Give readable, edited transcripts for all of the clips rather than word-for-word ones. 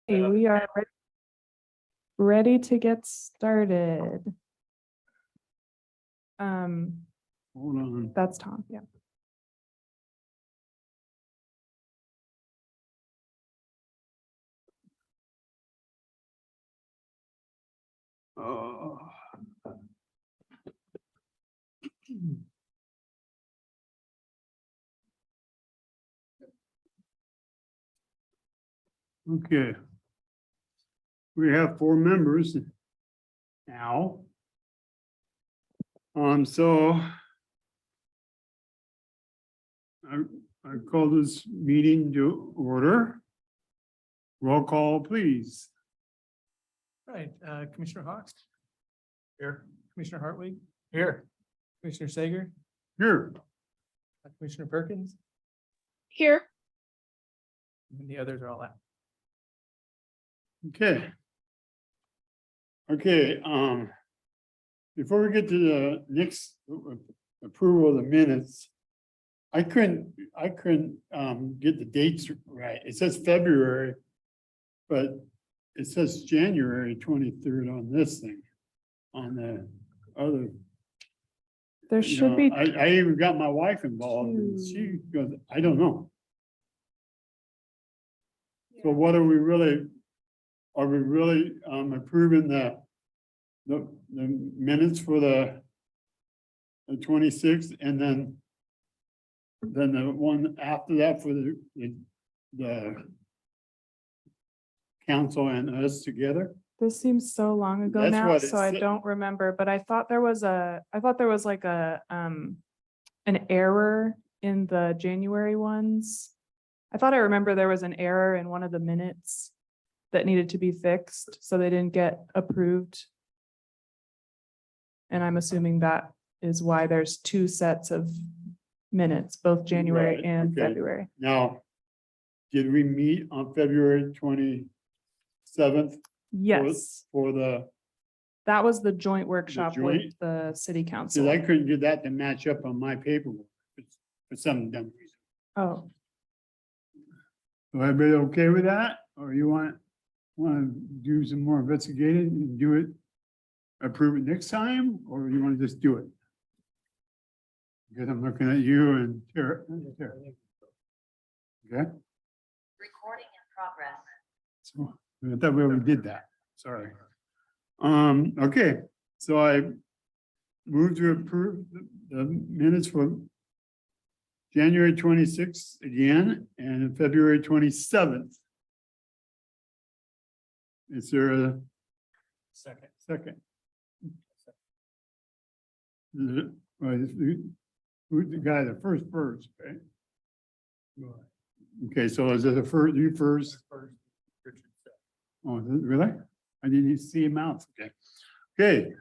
Hey, we are ready to get started. Hold on. That's Tom, yeah. Oh. Okay. We have 4 members now. So I call this meeting to order. Roll call, please. Right, Commissioner Hawks? Here. Commissioner Hartwig? Here. Commissioner Sager? Here. Commissioner Perkins? Here. And the others are all out. Okay. Okay, before we get to the next approval of the minutes, I couldn't get the dates right. It says February, but it says January 23rd on this thing, on the other. There you should know, be, I even got my wife involved and she goes, I don't know. So what are we really approving the minutes for the 26th, and then the one after that for the council and us together? this seems so long ago That's now, what it so I said. don't remember, but I thought there was like an error in the January ones. I thought I remember there was an error in one of the minutes that needed to be fixed, so they didn't get approved. And I'm assuming that is why there's 2 sets of minutes, both January Right, and okay. February. Now, did we meet on February 27th? Yes, For the, that was the joint workshop with joint? the city because council. I couldn't get that to match up on my paperwork for some dumb reason. Oh, So everybody okay with that? Or you want to do some more investigating and do it, approve it next time, or you want to just do it? Because I'm looking at you and Tara. Okay, Recording in progress. so I thought we already did that. Sorry. Okay, so I move to approve the minutes for January 26th again and February 27th. Is there a Second. second? Who's the guy, the first, right? Okay, so is it the first, you first? Oh, is it really? I didn't even see him out. Okay. Okay,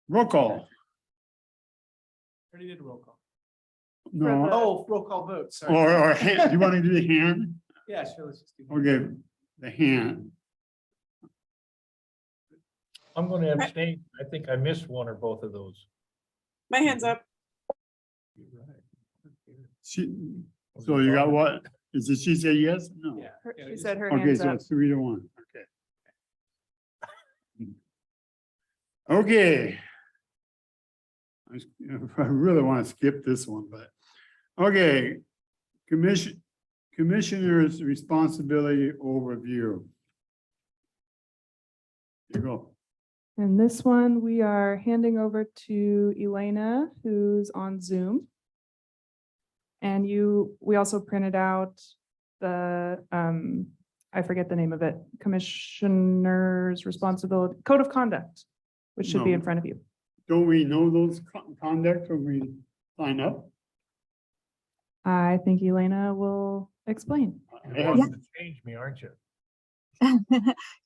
roll call. Already did a roll call. No, the- Oh, roll call vote, sorry. or hand, do you want to do the hand? Yeah, sure, let's just do that. Okay, the hand. I'm going to abstain. I think I missed one or both of those. My hand's up. She, so you got what? Is it she say yes? No. Yeah. her- yeah, she just- said her Okay, hands so up. it's 3-1. Okay. Okay. I really want to skip this one, but, okay. Commissioner's responsibility overview. Here you go. And this one, we are handing over to Elena, who's on Zoom. And we also printed out the, I forget the name of it, Commissioner's Responsibility, Code of Conduct, which should be in No. front of you. Don't we know those conduct when we sign up? I think Elena will explain. You're wanting to change me, aren't you?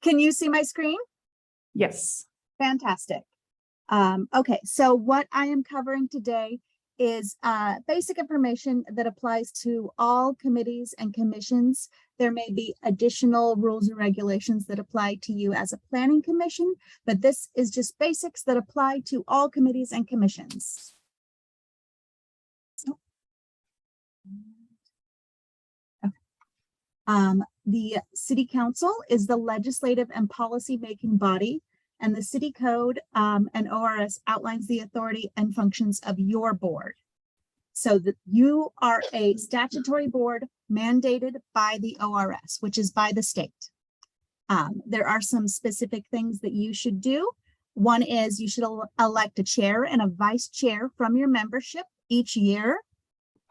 Can you see my screen? Yes. Fantastic. Okay, so what I am covering today is basic information that applies to all committees and commissions. There may be additional rules and regulations that apply to you as a planning commission, but this is just basics that apply to all committees and commissions. Okay. The city council is the legislative and policy-making body, and the city code and ORS outlines the authority and functions of your board. So that you are a statutory board mandated by the ORS, which is by the state. There are some specific things that you should do. One is you should elect a chair and a vice chair from your membership each year.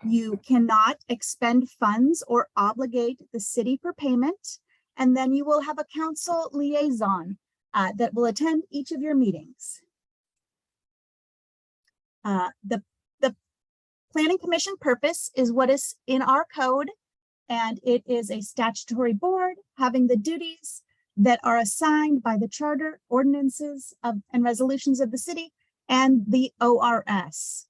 You cannot expend funds or obligate the city for payment. And then you will have a council liaison that will attend each of your meetings. The Planning Commission purpose is what is in our code, and it is a statutory board having the duties that are assigned by the charter, ordinances and resolutions of the city and the ORS.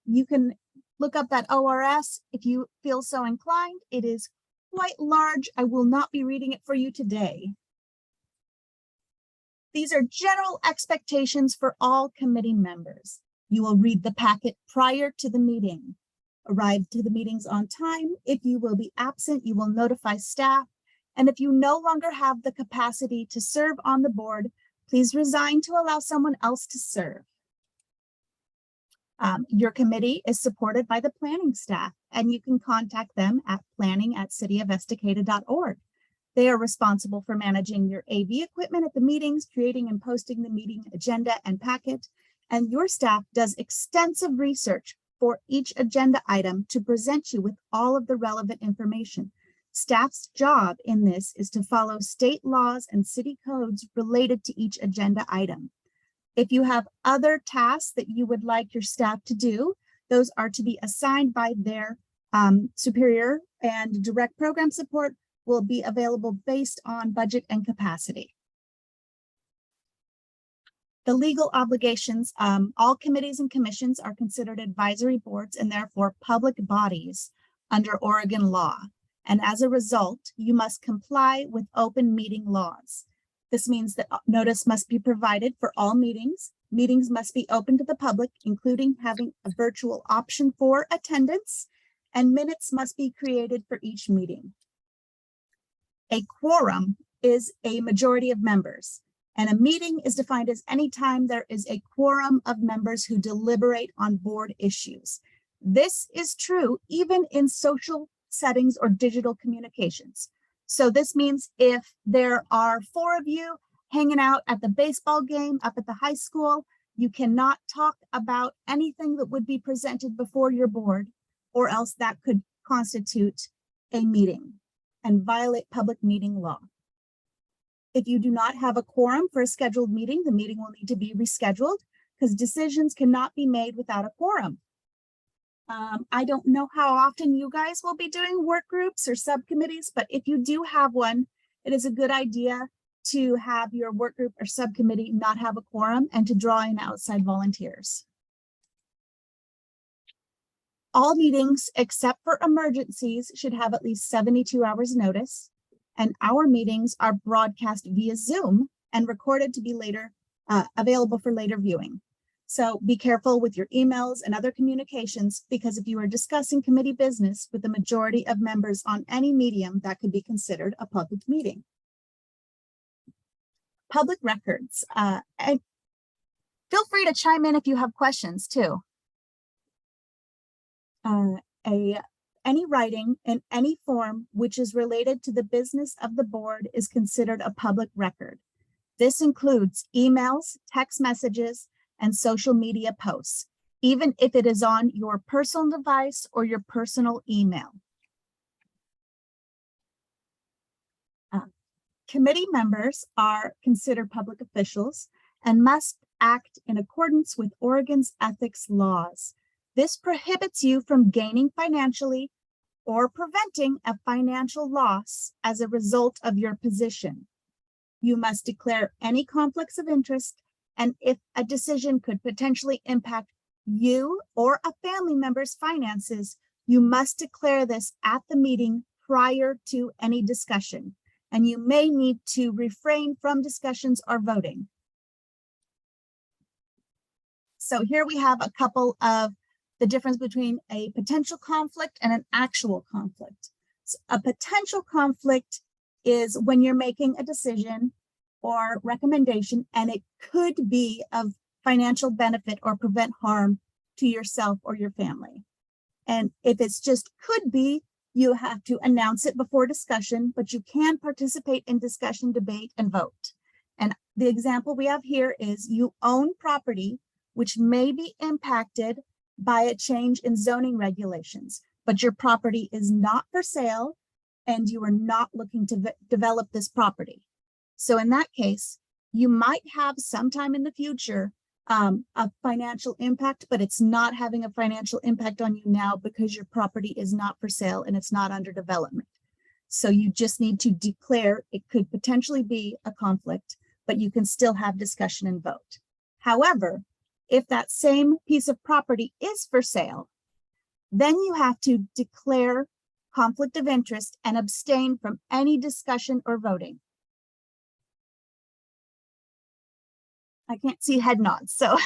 You can look up that ORS if you feel so inclined. It is quite large. I will not be reading it for you today. These are general expectations for all committee members. You will read the packet prior to the meeting. Arrive to the meetings on time. If you will be absent, you will notify staff. And if you no longer have the capacity to serve on the board, please resign to allow someone else to serve. Your committee is supported by the planning staff, and you can contact them at planning@cityofestacada.org. They are responsible for managing your AV equipment at the meetings, creating and posting the meeting agenda and packet, and your staff does extensive research for each agenda item to present you with all of the relevant information. Staff's job in this is to follow state laws and city codes related to each agenda item. If you have other tasks that you would like your staff to do, those are to be assigned by their superior, and direct program support will be available based on budget and capacity. The legal obligations, all committees and commissions are considered advisory boards and therefore public bodies under Oregon law. And as a result, you must comply with open meeting laws. This means that notice must be provided for all meetings. Meetings must be open to the public, including having a virtual option for attendance, and minutes must be created for each meeting. A quorum is a majority of members, and a meeting is defined as any time there is a quorum of members who deliberate on board issues. This is true even in social settings or digital communications. So this means if there are 4 of you hanging out at the baseball game up at the high school, you cannot talk about anything that would be presented before your board, or else that could constitute a meeting and violate public meeting law. If you do not have a quorum for a scheduled meeting, the meeting will need to be rescheduled because decisions cannot be made without a quorum. I don't know how often you guys will be doing work groups or subcommittees, but if you do have one, it is a good idea to have your work group or subcommittee not have a quorum and to draw in outside volunteers. All meetings except for emergencies should have at least 72 hours notice, and our meetings are broadcast via Zoom and recorded to be later available for later viewing. So be careful with your emails and other communications, because if you are discussing committee business with the majority of members on any medium, that could be considered a public meeting. Public records. And feel free to chime in if you have questions too. Any writing in any form which is related to the business of the board is considered a public record. This includes emails, text messages, and social media posts, even if it is on your personal device or your personal email. Committee members are considered public officials and must act in accordance with Oregon's ethics laws. This prohibits you from gaining financially or preventing a financial loss as a result of your position. You must declare any conflicts of interest, and if a decision could potentially impact you or a family member's finances, you must declare this at the meeting prior to any discussion, and you may need to refrain from discussions or voting. So here we have a couple of the difference between a potential conflict and an actual conflict. So a potential conflict is when you're making a decision or recommendation, and it could be of financial benefit or prevent harm to yourself or your family. And if it's just could be, you have to announce it before discussion, but you can participate in discussion, debate, and vote. And the example we have here is you own property which may be impacted by a change in zoning regulations, but your property is not for sale and you are not looking to develop this property. So in that case, you might have sometime in the future a financial impact, but it's not having a financial impact on you now because your property is not for sale and it's not under development. So you just need to declare it could potentially be a conflict, but you can still have discussion and vote. However, if that same piece of property is for sale, then you have to declare conflict of interest and abstain from any discussion or voting. I can't see head nods, so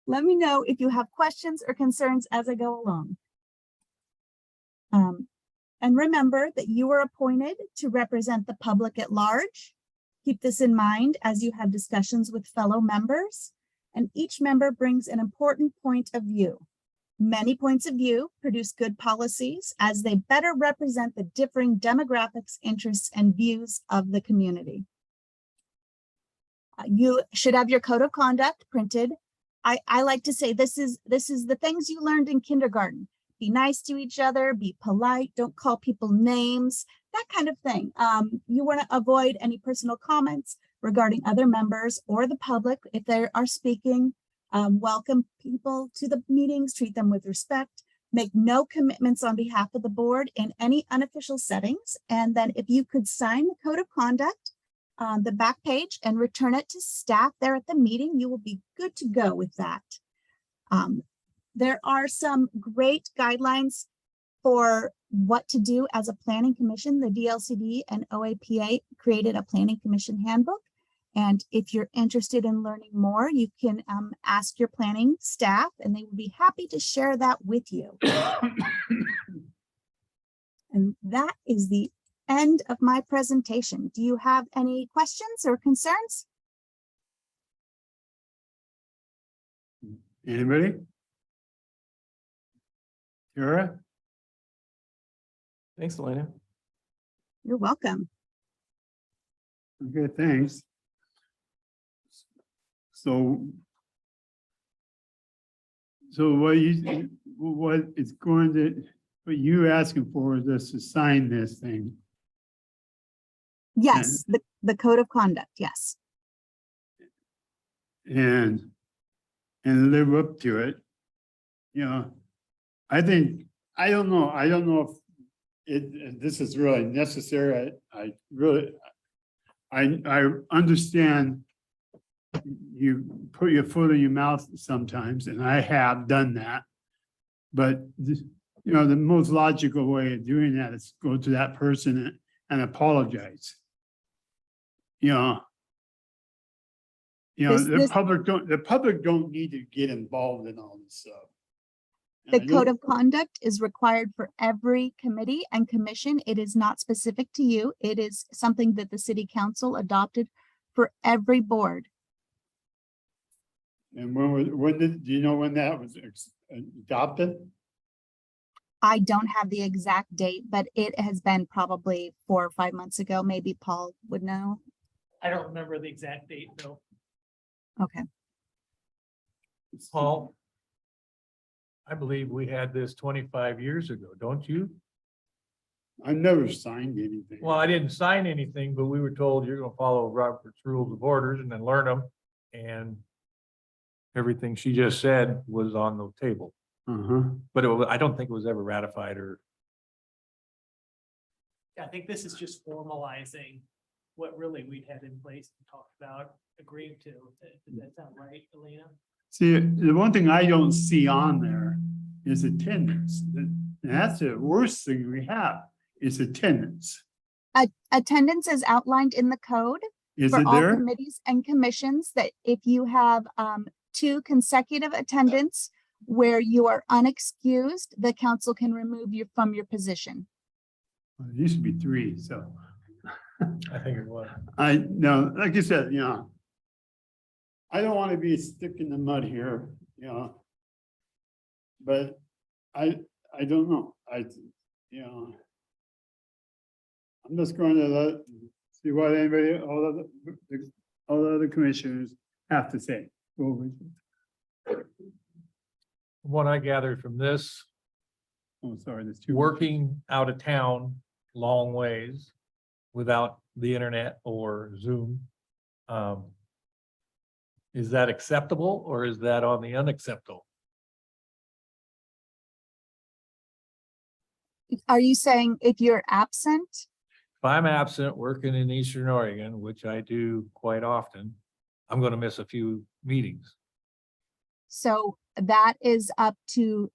let me know if you have questions or concerns as I go along. And remember that you are appointed to represent the public at large. Keep this in mind as you have discussions with fellow members, and each member brings an important point of view. Many points of view produce good policies as they better represent the differing demographics, interests, and views of the community. You should have your code of conduct printed. I like to say this is the things you learned in kindergarten. Be nice to each other, be polite, don't call people names, that kind of thing. You want to avoid any personal comments regarding other members or the public if they are speaking. Welcome people to the meetings, treat them with respect, make no commitments on behalf of the board in any unofficial settings. And then if you could sign the code of conduct on the back page and return it to staff there at the meeting, you will be good to go with that. There are some great guidelines for what to do as a planning commission. The DLCD and OAPA created a planning commission handbook. And if you're interested in learning more, you can ask your planning staff and they will be happy to share that with you. And that is the end of my presentation. Do you have any questions or concerns? Anybody? Tara? Thanks, Elena. You're welcome. Okay, thanks. So what it's going to, what you asking for is us to sign this thing. Yes, the code of conduct, yes. And live up to it. You know, I don't know if this is really necessary. I understand you put your foot in your mouth sometimes, and I have done that. But you know, the most logical way of doing that is go to that person and apologize. The public don't need to get involved in all this stuff. The code of conduct is required for every committee and commission. It is not specific to you. It is something that the city council adopted for every board. And do you know when that was adopted? I don't have the exact date, but it has been probably 4 or 5 months ago. Maybe Paul would know. I don't remember the exact date, though. Okay. Paul, I believe we had this 25 years ago, don't you? I never signed anything. Well, I didn't sign anything, but we were told you're gonna follow Robert's Rules of Orders and then learn them. And everything she just said was on the table, but I don't think it was ever ratified or. I think this is just formalizing what really we'd had in place and talked about, agreeing to. Does that sound right, Elena? See, the one thing I don't see on there is attendance. And that's the worst thing we have is attendance. Attendance is outlined in the code Is for it all there? committees and commissions that if you have 2 consecutive attendance where you are unexcused, the council can remove you from your position. It used to be 3, so. I think it was. No, like you said, I don't want to be a stick in the mud here, but I don't know. I'm just going to see what anybody, all the other commissioners have to say. What I gathered from this, Oh, sorry, there's 2. working out of town long ways without the internet or Zoom. Is that acceptable or is that on the unacceptable? Are you saying if you're absent? If I'm absent working in Eastern Oregon, which I do quite often, I'm gonna miss a few meetings. So that is up to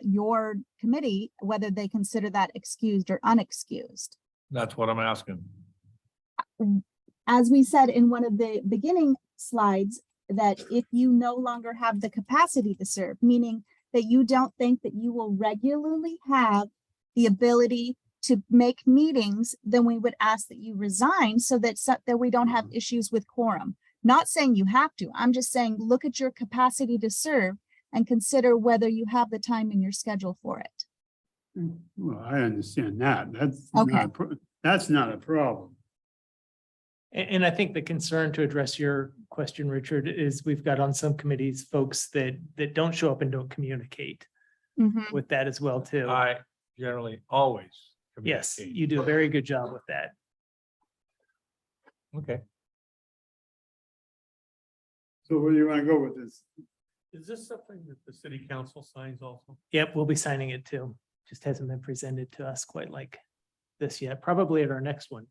your committee, whether they consider that excused or unexcused. That's what I'm asking. As we said in one of the beginning slides, that if you no longer have the capacity to serve, meaning that you don't think that you will regularly have the ability to make meetings, then we would ask that you resign so that we don't have issues with quorum. Not saying you have to, I'm just saying, look at your capacity to serve and consider whether you have the time in your schedule for it. Well, I understand that. Okay. That's not a problem. And I think the concern, to address your question, Richard, is we've got on some committees, folks that don't show up and don't communicate Mhm. with that as well, too. I generally always. Yes, communicate. you do a very good job with that. Okay. So where do you want to go with this? Is this something that the city council signs also? Yep, we'll be signing it too. Just hasn't been presented to us quite like this yet, probably at our next one.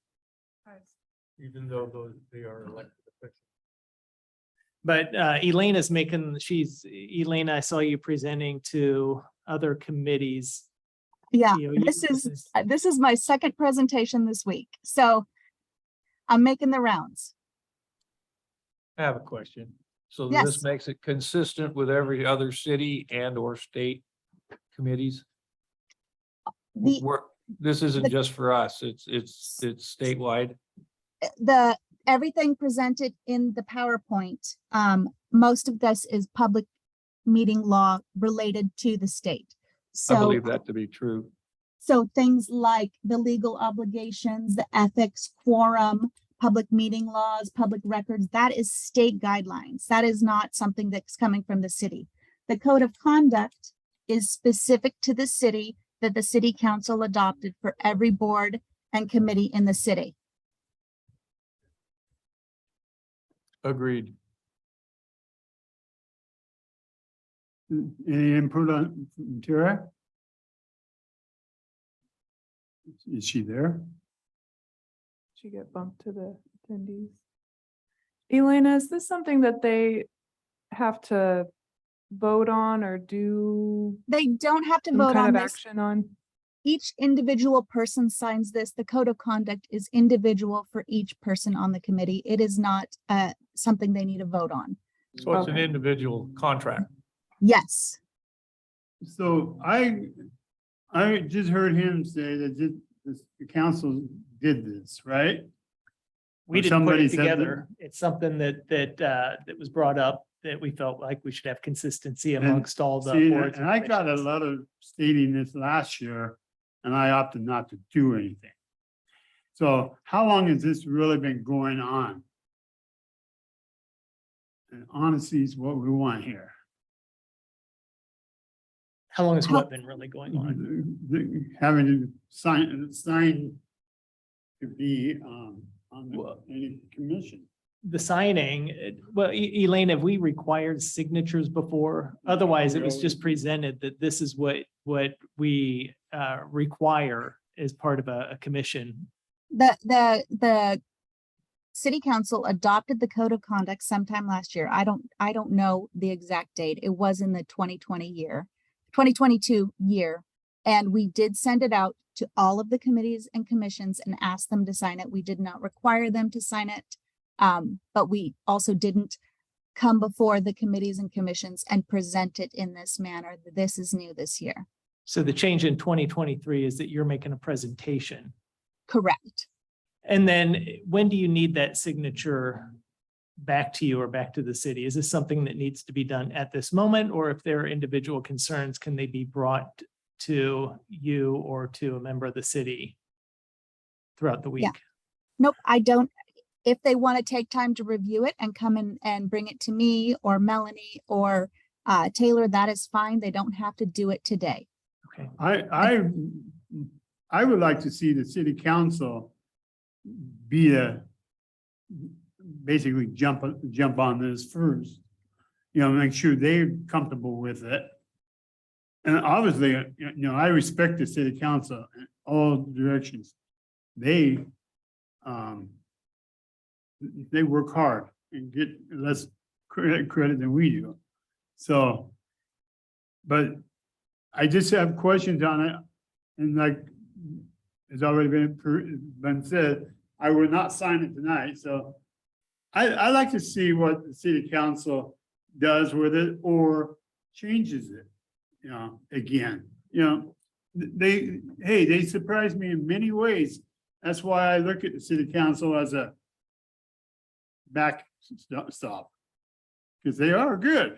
Even though they are elected officials? But Elena's Elena, I saw you presenting to other committees. Yeah, You know, this is my second presentation this week, so I'm making the rounds. I have a question. So Yes. this makes it consistent with every other city and or state committees? The, This isn't the- just for us, it's statewide. everything presented in the PowerPoint, most of this is public meeting law related to the state. I So, believe that to be true. so things like the legal obligations, the ethics, quorum, public meeting laws, public records, that is state guidelines. That is not something that's coming from the city. The code of conduct is specific to the city that the city council adopted for every board and committee in the city. Agreed. Any input on from Tara? Is she there? She get bumped to the attendees. Elena, is this something that they have to vote on or do They don't have to some vote kind on of this. action on? Each individual person signs this. The code of conduct is individual for each person on the committee. It is not something they need to vote on. So it's an Okay. individual contract. Yes, So I just heard him say that the council did this, right? We Or didn't put somebody it said that- together. It's something that was brought up, that we felt like we should have consistency And amongst all the See, boards. and I got a commissions. letter stating this last year, and I opted not to do anything. So how long has this really been going on? And honesty is what we want here. How long has How- what been really going on? Having to sign to be on any commission. The signing, well, Elaine, have we required signatures before? Otherwise, it was just presented that this is what we require as part of a commission. the city council adopted the code of conduct sometime last year. I don't know the exact date. It was in the 2022 year. And we did send it out to all of the committees and commissions and asked them to sign it. We did not require them to sign it. But we also didn't come before the committees and commissions and present it in this manner. This is new this year. So the change in 2023 is that you're making a presentation. Correct. And then when do you need that signature back to you or back to the city? Is this something that needs to be done at this moment? Or if there are individual concerns, can they be brought to you or to a member of the city throughout the week? Yeah. Nope, I don't. If they want to take time to review it and come in and bring it to me or Melanie or Taylor, that is fine. They don't have to do it today. Okay, I would like to see the city council be basically jump on this first. You know, make sure they're comfortable with it. And obviously, I respect the city council in all directions. They work hard and get less credit than we do. So, but I just have questions on it. And like, it's already been said, I will not sign it tonight, so I like to see what the city council does with it or changes it, again, they surprised me in many ways. That's why I look at the city council as a backstop, because they are good.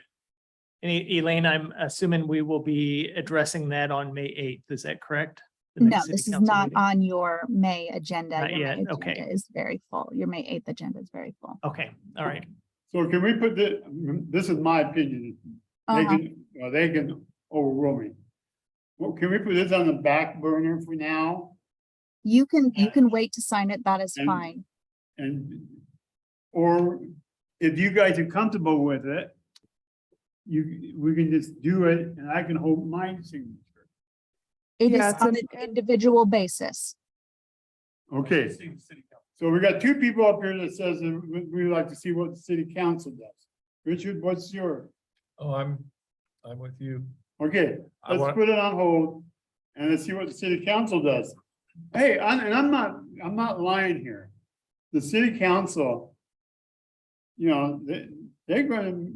and Elaine, I'm assuming we will be addressing that on May 8th. Is that correct? The No, next city this is council not meeting? on your May agenda. Not Your May yet, okay. agenda is very full. Your May 8th agenda is very full. Okay, all right. So can we put this is my opinion, Uh-huh. they can overrule me. Well, can we put this on the back burner for now? You can wait to sign it. That is And- fine. And, or if you guys are comfortable with it, we can just do it and I can hold my signature. It is Yeah, it's on an- an individual basis. Okay, so we got two people up here that says that we'd like to see what the city council does. Richard, what's your, Oh, I'm with you. okay, I let's want- put it on hold and let's see what the city council does. Hey, I'm not lying here. The city council, they're gonna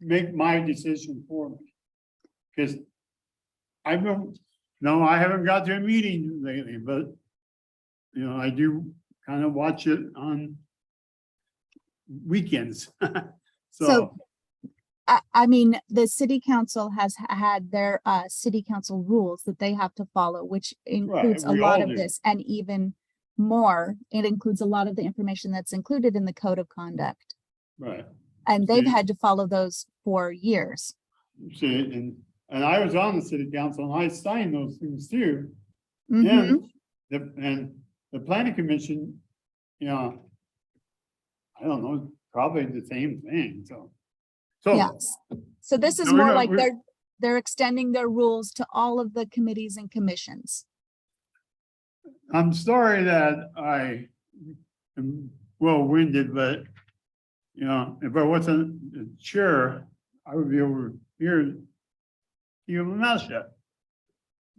make my decision for me. Cause I haven't got to a meeting lately, but I do kind of watch it on weekends. So, I mean, the city council has had their city council rules that they have to follow, which includes a we lot all of do. this and even more. It includes a lot of the information that's included in the code of conduct. right, And they've See. had to follow those for years. see, and I was on the city council and I signed those things too. Mhm. And the planning commission, I don't know, probably the same thing, so. Yes. So this is No, we're more not- like we're- they're extending their rules to all of the committees and commissions. I'm sorry that I am well-winded, but, if I wasn't the chair, I would be over here. You have a mouth shut.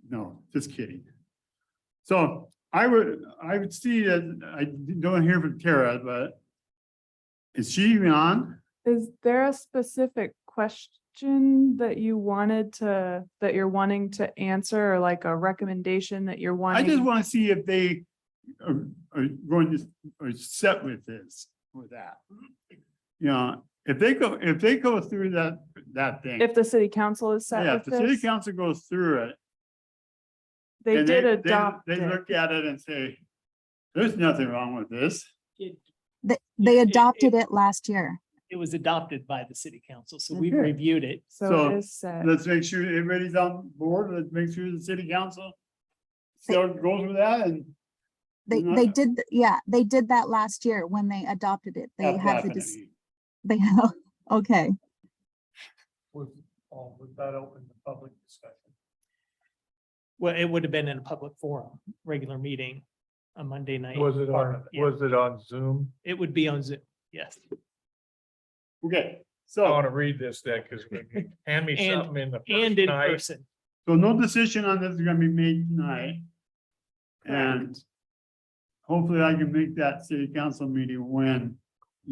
No, just kidding. So I would see that, I don't hear from Tara, but is she even on? Is there a specific question that you're wanting to answer, or like a recommendation that you're I just wanting? want to see if they are going to, are set with this, with that. If they go through that thing. If the city council is set Yeah, if with the city this, council goes through it. they and did adopt They it. look at it and say, there's nothing wrong with this. They Yeah, adopted it last year. It was adopted by the city council, so we Okay. reviewed it. So So, it is set. Let's make sure everybody's on board. Let's make sure the city council still goes with that and. They You're not- did, yeah, they did that last year when they adopted it. They Stop had laughing the, at me. they, okay. Was that open to public discussion? Well, it would have been in a public forum, regular meeting, a Monday night. Was it part on, of it, yeah. was it on Zoom? It would be on Zoom, yes. Okay, I want so, to read this then, because hand me And- something in the And first in night. person. so no decision on this is gonna be made tonight. And hopefully I can make that city council meeting when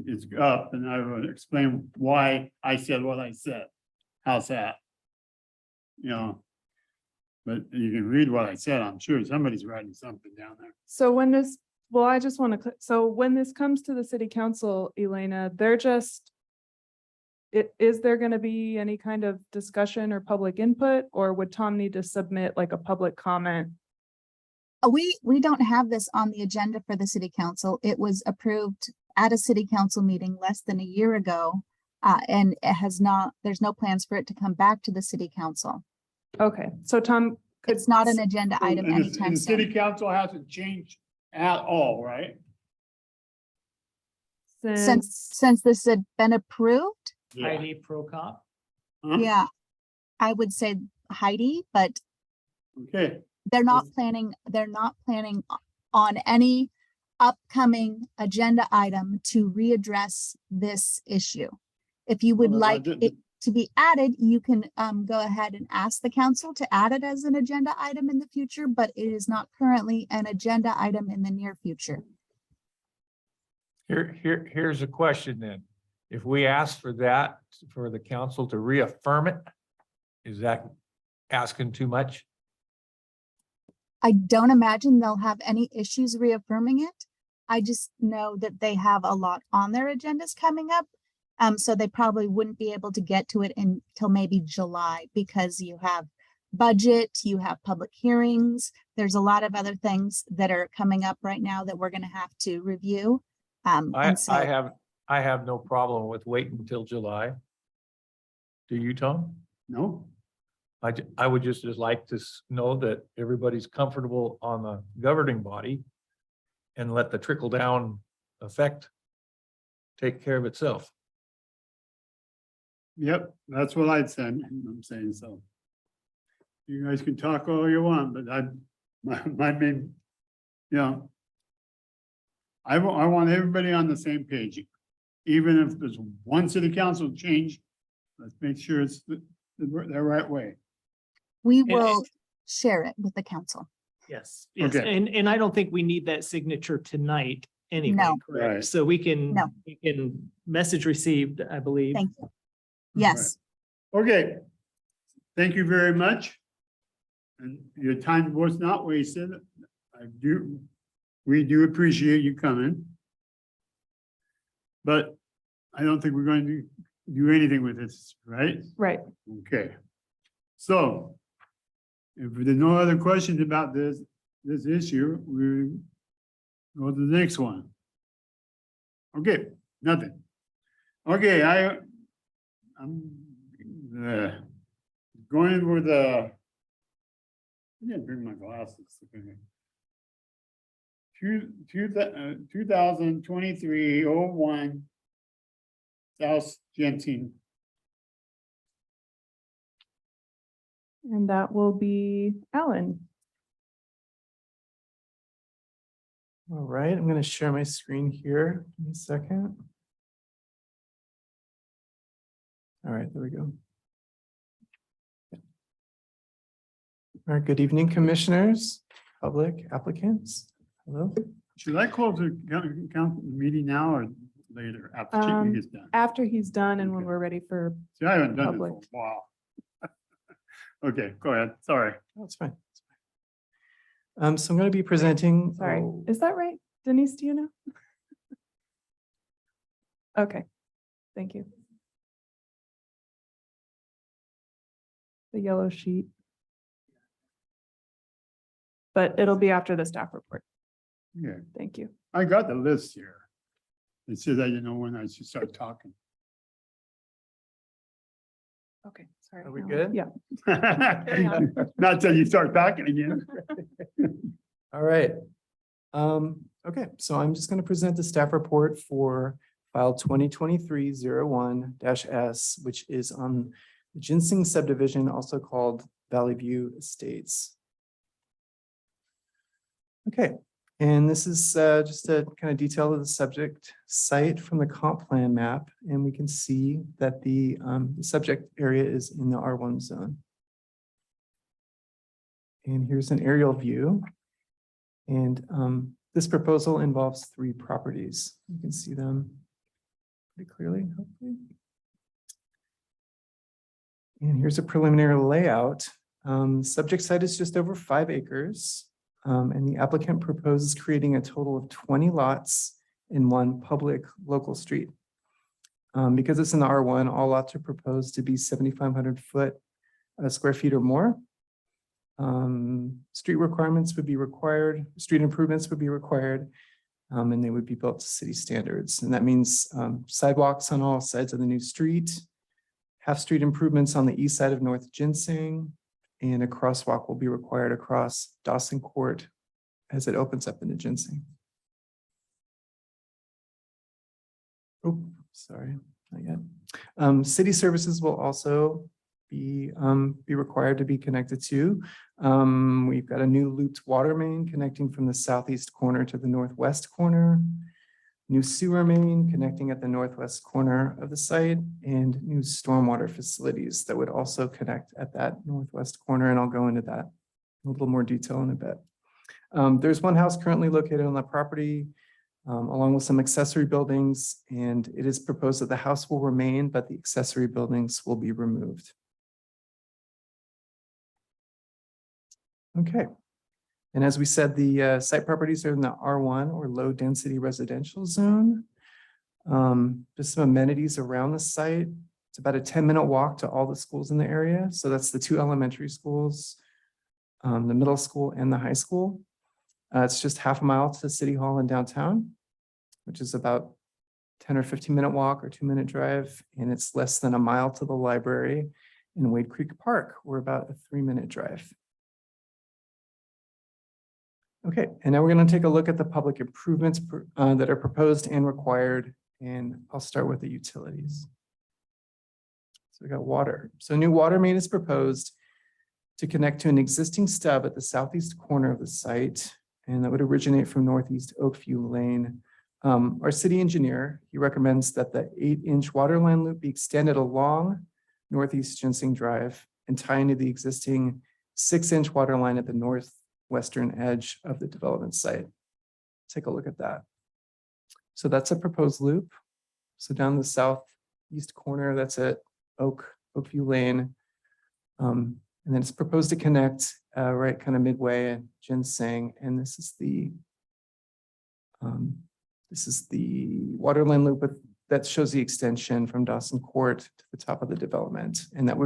it's up and I will explain why I said what I said. How's that? But you can read what I said. I'm sure somebody's writing something down there. So when this, well, I just want to, so when this comes to the city council, Elena, they're just, is there going to be any kind of discussion or public input, or would Tom need to submit like a public comment? We don't have this on the agenda for the city council. It was approved at a city council meeting less than a year ago. And it has not, there's no plans for it to come back to the city council. Okay, so Tom. could- It's not an agenda item And the- anytime and the city soon. council hasn't changed at all, right? Since this had been approved, Heidi Prokop. Huh? yeah, I would say Heidi, but Okay, they're not Yes. planning on any upcoming agenda item to readdress this issue. If you would Well, I like didn't- it to be added, you can go ahead and ask the council to add it as an agenda item in the future, but it is not currently an agenda item in the near future. Here's a question then. If we ask for that, for the council to reaffirm it, is that asking too much? I don't imagine they'll have any issues reaffirming it. I just know that they have a lot on their agendas coming up. So they probably wouldn't be able to get to it until maybe July, because you have budget, you have public hearings. There's a lot of other things that are coming up right now that we're gonna have to review. And so I have no problem with waiting until July. Do you, Tom? no, I would just like to know that everybody's comfortable on the governing body and let the trickle down effect take care of itself. yep, that's what I'd said. I'm saying so. You guys can talk all you want, but my main, you know, I want everybody on the same page. Even if there's one city council change, let's make sure it's the right way. we And- will share it with the council. Yes, yes, Okay. and I don't think we need that signature tonight anyway, No. Right. correct? So we can, No. message received, I believe. Thank you. Yes, Okay, thank you very much. And your time was not wasted. We do appreciate you coming. But I don't think we're going to do anything with this, right? Right, Okay. So if there's no other questions about this issue, we go to the next one. Okay, nothing. Okay, I'm going with I didn't bring my glasses. 2023-01 South Genting. and that will be Alan. All right, I'm going to share my screen here in a second. All right, there we go. All right, good evening, commissioners, public applicants. Hello. Should I close the council meeting now or later after Chicken gets done? After he's done and when Okay. we're ready for, See, I haven't done it for a public. while. Okay, go ahead. Sorry. Oh, it's fine. It's fine. So I'm going to be presenting. sorry, oh, is that right? Denise, do you know? Okay, thank you. The yellow sheet. But it'll be after the staff report. Yeah, Thank you. I got the list here. It says that you know when I should start talking. Okay, sorry. Are we Alan. good? Yeah. Not till you start talking again. All right. Okay, so I'm just going to present the staff report for file 2023-01-S, which is on the Ginseng subdivision, also called Valley View Estates. Okay, and this is just a kind of detail of the subject site from the comp plan map, and we can see that the subject area is in the R1 zone. And here's an aerial view. And this proposal involves 3 properties. You can see them pretty clearly, hopefully. And here's a preliminary layout Subject site is just over 5 acres. And the applicant proposes creating a total of 20 lots in one public local street. Because it's in the R1, all lots are proposed to be 7,500 square feet or more. Street requirements would be required, street improvements would be required, and they would be built to city standards. And that means sidewalks on all sides of the new street, half-street improvements on the east side of North Ginseng, and a crosswalk will be required across Dawson Court as it opens up into Ginseng. Oh, sorry, not yet. City services will also be required to be connected to. We've got a new looped water main connecting from the southeast corner to the northwest corner. New sewer main connecting at the northwest corner of the site, and new stormwater facilities that would also connect at that northwest corner. And I'll go into that in a little more detail in a bit. There's one house currently located on the property, along with some accessory buildings, and it is proposed that the house will remain, but the accessory buildings will be removed. Okay. And as we said, the site properties are in the R1 or low density residential zone. Just some amenities around the site. It's about a 10-minute walk to all the schools in the area. So that's the 2 elementary schools, the middle school and the high school. It's just half a mile to City Hall in downtown, which is about 10 or 15-minute walk or 2-minute drive. And it's less than a mile to the library in Wade Creek Park, or about a 3-minute drive. Okay, and now we're going to take a look at the public improvements that are proposed and required, and I'll start with the utilities. So we got water. So new water main is proposed to connect to an existing stub at the southeast corner of the site, and that would originate from Northeast Oakview Lane. Our city engineer, he recommends that the 8-inch water line loop be extended along Northeast Ginseng Drive and tie into the existing 6-inch water line at the northwestern edge of the development site. Take a look at that. So that's a proposed loop. So down the southeast corner, that's at Oakview Lane. And then it's proposed to connect right kind of midway at Ginseng. And this is the water line loop that shows the extension from Dawson Court to the top of the development. And that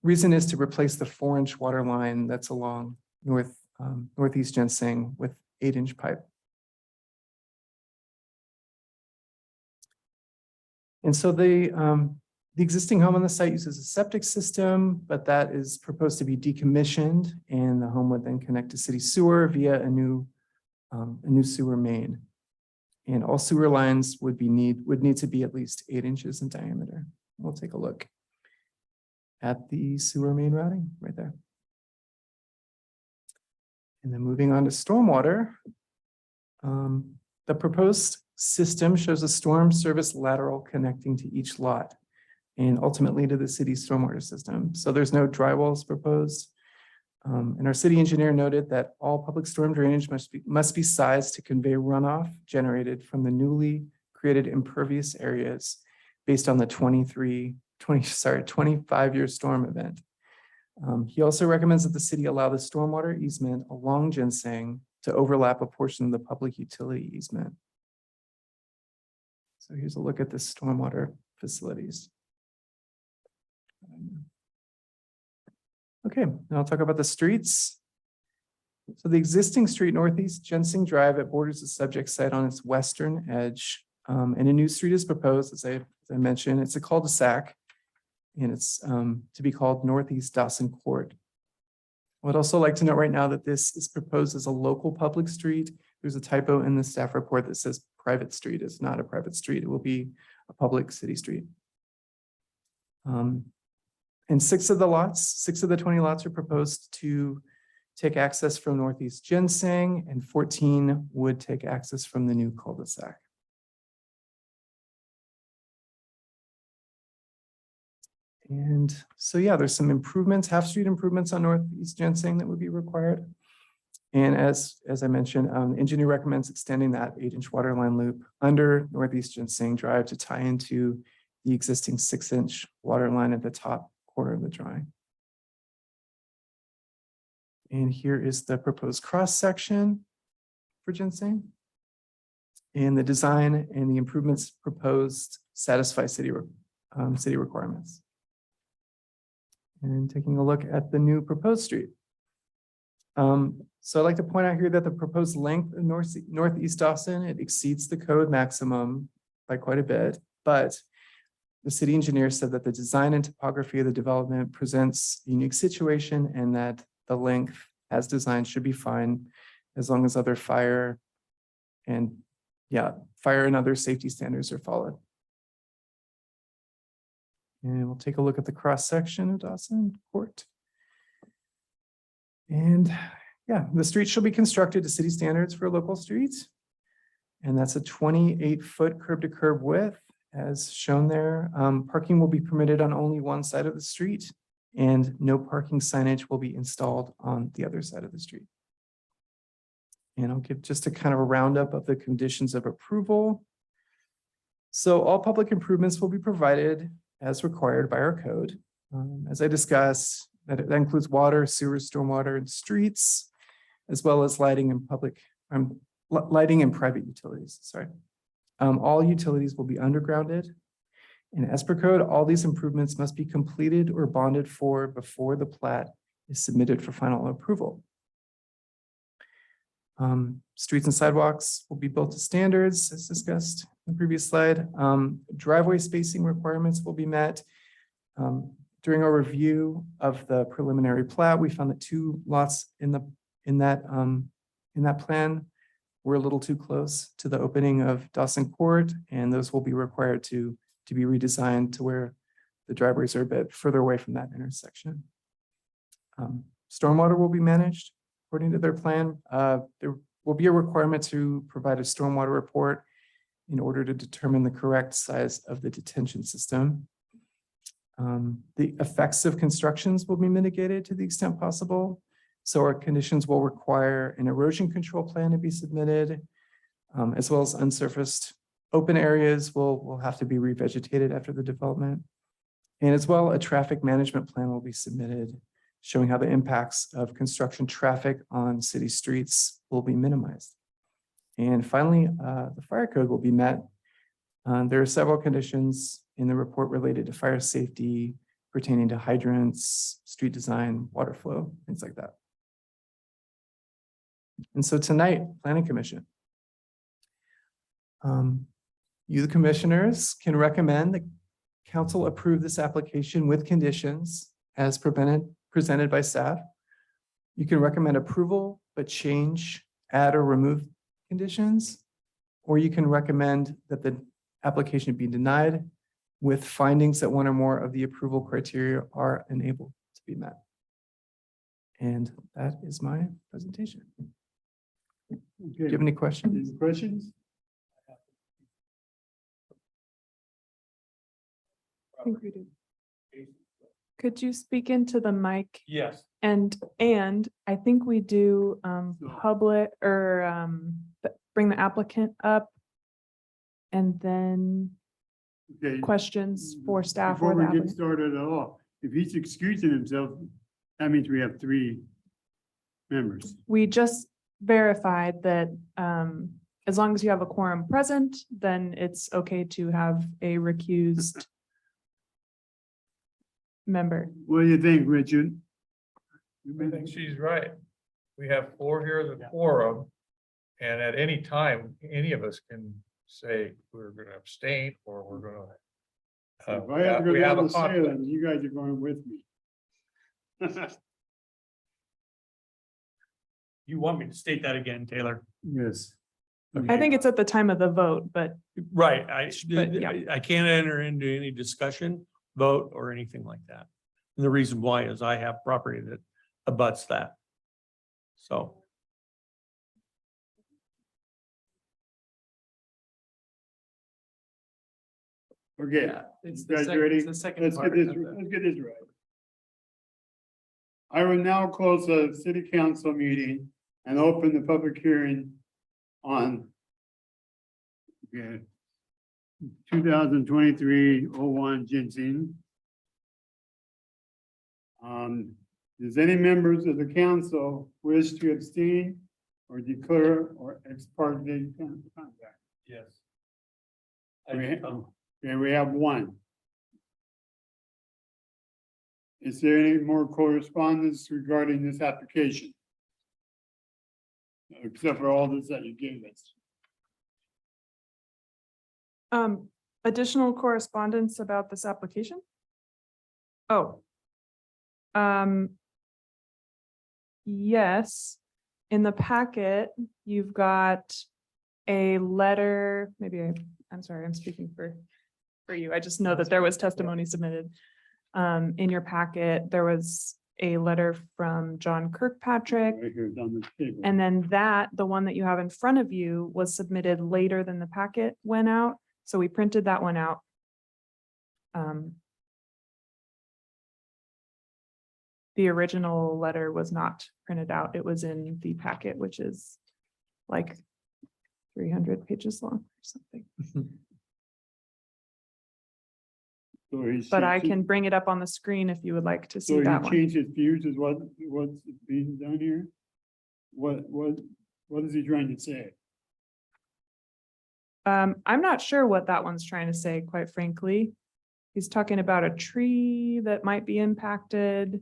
reason is to replace the 4-inch water line that's along Northeast Ginseng with 8-inch pipe. And so the existing home on the site uses a septic system, but that is proposed to be decommissioned, and the home would then connect to city sewer via a new sewer main. And all sewer lines would need to be at least 8 inches in diameter. We'll take a look at the sewer main routing right there. And then moving on to stormwater, the proposed system shows a storm service lateral connecting to each lot and ultimately to the city's stormwater system. So there's no dry walls proposed. And our city engineer noted that all public storm drainage must be sized to convey runoff generated from the newly created impervious areas based on the 25-year storm event. He also recommends that the city allow the stormwater easement along Ginseng to overlap a portion of the public utility easement. So here's a look at the stormwater facilities. Okay, now I'll talk about the streets. So the existing street, Northeast Ginseng Drive, it borders the subject site on its western edge. And a new street is proposed, as I mentioned. It's a cul-de-sac, and it's to be called Northeast Dawson Court. I would also like to note right now that this is proposed as a local public street. There's a typo in the staff report that says private street. It's not a private street. It will be a public city street. And 6 of the 20 lots are proposed to take access from Northeast Ginseng, and 14 would take access from the new cul-de-sac. And so, yeah, there's some improvements, half-street improvements on Northeast Ginseng that would be required. And as I mentioned, the engineer recommends extending that 8-inch water line loop under Northeast Ginseng Drive to tie into the existing 6-inch water line at the top corner of the drawing. And here is the proposed cross-section for ginseng. And the design and the improvements proposed satisfy city requirements. And taking a look at the new proposed street. So I'd like to point out here that the proposed length of Northeast Dawson, it exceeds the code maximum by quite a bit, but the city engineer said that the design and topography of the development presents a unique situation and that the length as designed should be fine as long as other fire and other safety standards are followed. And we'll take a look at the cross section of Dawson Court. And yeah, the street shall be constructed to city standards for local streets. And that's a 28-foot curb to curb width as shown there. Parking will be permitted on only one side of the street and no parking signage will be installed on the other side of the street. And I'll give just a kind of a roundup of the conditions of approval. So all public improvements will be provided as required by our code. As I discussed, that includes water, sewer, stormwater, and streets, as well as lighting and lighting and private utilities, sorry. All utilities will be undergrounded. And as per code, all these improvements must be completed or bonded for before the plat is submitted for final approval. Streets and sidewalks will be built to standards as discussed in the previous slide. Driveway spacing requirements will be met. During our review of the preliminary plat, we found that 2 lots in that plan were a little too close to the opening of Dawson Court, and those will be required to be redesigned to where the driveways are a bit further away from that intersection. Stormwater will be managed according to their plan. There will be a requirement to provide a stormwater report in order to determine the correct size of the detention system. The effects of constructions will be mitigated to the extent possible. So our conditions will require an erosion control plan to be submitted, as well as unsurfaced open areas will have to be revegetated after the development. And as well, a traffic management plan will be submitted, showing how the impacts of construction traffic on city streets will be minimized. And finally, the fire code will be met. There are several conditions in the report related to fire safety, pertaining to hydrants, street design, water flow, things like that. And so tonight, Planning Commission. You, the commissioners, can recommend the council approve this application with conditions as presented by staff. You can recommend approval, but change, add, or remove conditions, or you can recommend that the application be denied with findings that one or more of the approval criteria are unable to be met. And that is my presentation. Do you have any questions? Any questions? I think we do. Could you speak into the mic? Yes. And I think we do public or bring the applicant up. And then Okay. questions for staff Before or the we get applicant. started at all, if he's excusing himself, that means we have 3 members. We just verified that as long as you have a quorum present, then it's okay to have a recused member. What do you think, Richard? I think she's right. We have 4 here, the quorum. And at any time, any of us can say we're gonna abstain or we're gonna. If I have to We go have down a to conflict. Salem, you guys are going with me. You want me to state that again, Taylor? Yes. I think it's at the time of the vote, but Right, But, yeah. I can't enter into any discussion, vote, or anything like that. And the reason why is I have property that abuts that. So. Okay, It's you guys ready? the second let's part get this, of the- let's get this right. I will now close the city council meeting and open the public hearing on 2023-01 ginseng. Does any members of the council wish to abstain or declare or ex parte contact? Yes. Okay, we have one. Is there any more correspondence regarding this application? Except for all this that you gave us. Additional correspondence about this application? Oh. Yes, in the packet, you've got a letter, I'm sorry, I'm speaking for you. I just know that there was testimony submitted. In your packet, there was a letter from John Kirkpatrick. Right here on the table. And then the one that you have in front of you was submitted later than the packet went out. So we printed that one out. The original letter was not printed out. It was in the packet, which is like 300 pages long or something. So he's But I changed- can bring it up on the screen if you would like to see So that he one. changed his views is what's being done here? What is he trying to say? I'm not sure what that one's trying to say, quite frankly. He's talking about a tree that might be impacted.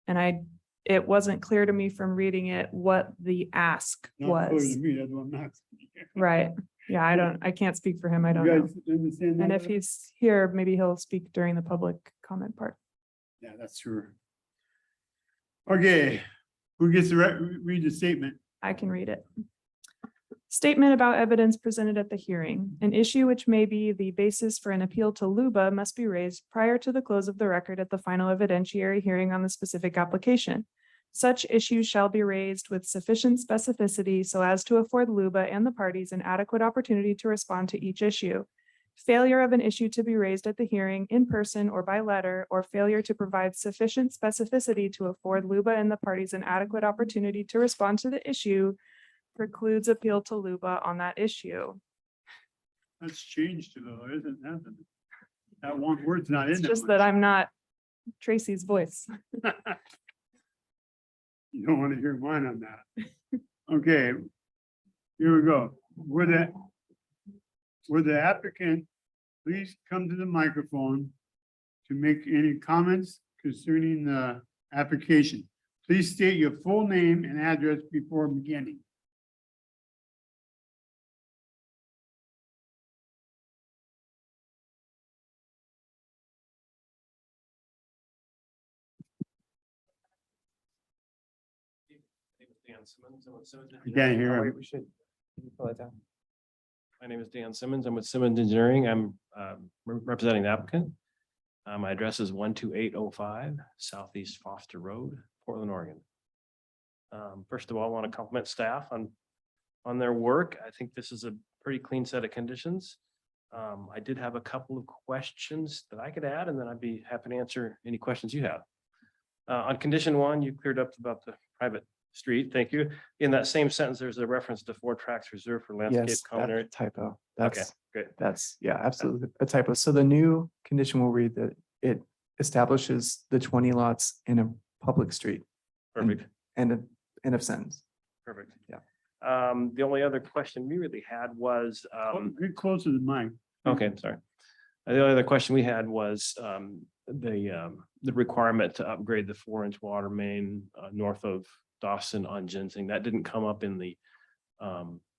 And it wasn't clear to me from reading it what the ask Not clear was. to me, that's what I'm asking. Right. Yeah, I can't speak for him. I You don't know. guys understand that? And if he's here, maybe he'll speak during the public comment part. Yeah, that's true. Okay, who gets to read the statement? I can read it. Statement about evidence presented at the hearing. An issue which may be the basis for an appeal to LUBA must be raised prior to the close of the record at the final evidentiary hearing on the specific application. Such issues shall be raised with sufficient specificity so as to afford LUBA and the parties an adequate opportunity to respond to each issue. Failure of an issue to be raised at the hearing in person or by letter, or failure to provide sufficient specificity to afford LUBA and the parties an adequate opportunity to respond to the issue precludes appeal to LUBA on that issue. That's changed though, isn't that? That one word's not in It's there. just that I'm not Tracy's voice. You don't want to hear mine on that. Okay, here we go. Would the applicant please come to the microphone to make any comments concerning the application? Please state your full name and address before beginning. I can't hear him. We should. Can you pull it down? My name is Dan Simmons. I'm with Simmons Engineering. I'm representing the applicant. My address is 12805 Southeast Foster Road, Portland, Oregon. First of all, I want to compliment staff on their work. I think this is a pretty clean set of conditions. I did have a couple of questions that I could add, and then I'd be happy to answer any questions you have. On condition 1, you cleared up about the private street. Thank you. In that same sentence, there's a reference to 4 tracks reserved for landscape Yes, common area. that's a typo. Okay, That's, great. that's, yeah, absolutely a typo. So the new condition will read that it establishes the 20 lots in a public street. Perfect. End of sentence. Perfect. Yeah. The only other question we really had was, Get closer to the mic. okay, I'm sorry. The only other question we had was, the requirement to upgrade the 4-inch water main, north of Dawson on Ginseng. That didn't come up in the,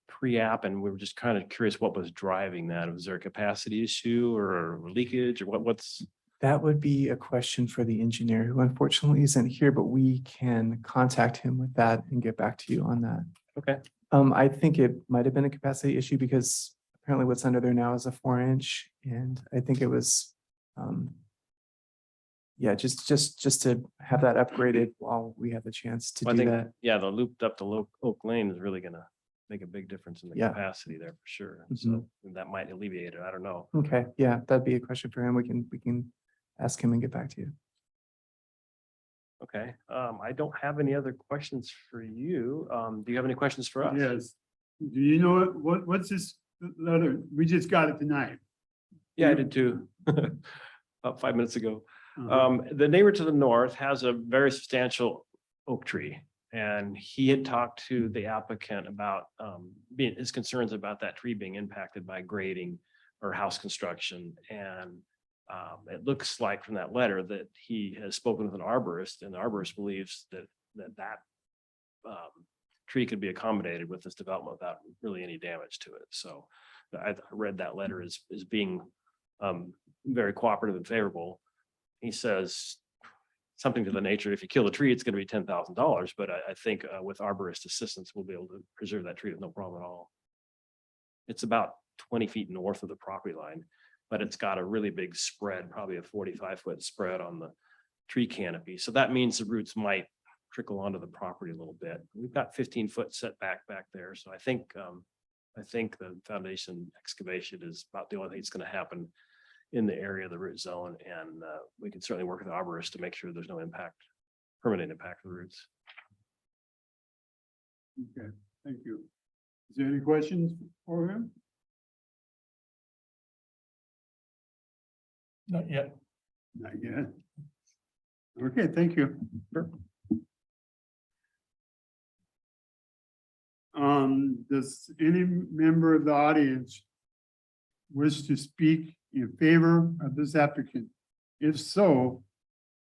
pre-app, and we were just kind of curious what was driving that. Was there a capacity issue or leakage or what's? That would be a question for the engineer who unfortunately isn't here, but we can contact him with that and get back to you on that. Okay. I think it might have been a capacity issue because apparently what's under there now is a 4-inch, and I think it was, yeah, just to have that upgraded while we have the chance to I do think, that. yeah, the looped up to Oak Lane is really gonna make a big difference in the Yeah. capacity there for sure. So that might alleviate it. I don't know. Okay, yeah, that'd be a question for him. We can ask him and get back to you. Okay, I don't have any other questions for you. Do you have any questions for us? Yes. Do you know what's this letter? We just got it tonight. Yeah, I did too. About 5 minutes ago. The neighbor to the north has a very substantial oak tree. And he had talked to the applicant about his concerns about that tree being impacted by grading or house construction. And it looks like from that letter that he has spoken with an arborist, and the arborist believes that tree could be accommodated with this development without really any damage to it. So I read that letter as being very cooperative and favorable. He says something to the nature, if you kill the tree, it's going to be $10,000. But I think with arborist assistance, we'll be able to preserve that tree with no problem at all. It's about 20 feet north of the property line, but it's got a really big spread, probably a 45-foot spread on the tree canopy. So that means the roots might trickle onto the property a little bit. We've got 15-foot setback back there. So I think the foundation excavation is about the only thing that's going to happen in the area of the root zone. And we can certainly work with the arborist to make sure there's no permanent impact to the roots. Okay, thank you. Is there any questions for him? Not yet. Not yet. Okay, thank you. Does any member of the audience wish to speak in favor of this applicant? If so,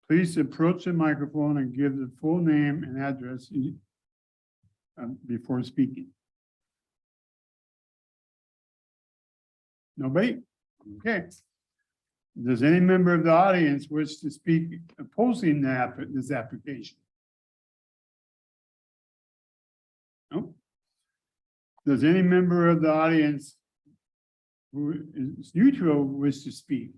please approach the microphone and give the full name and address before speaking. Nobody? Okay. Does any member of the audience wish to speak opposing this application? No. Does any member of the audience who is neutral wish to speak?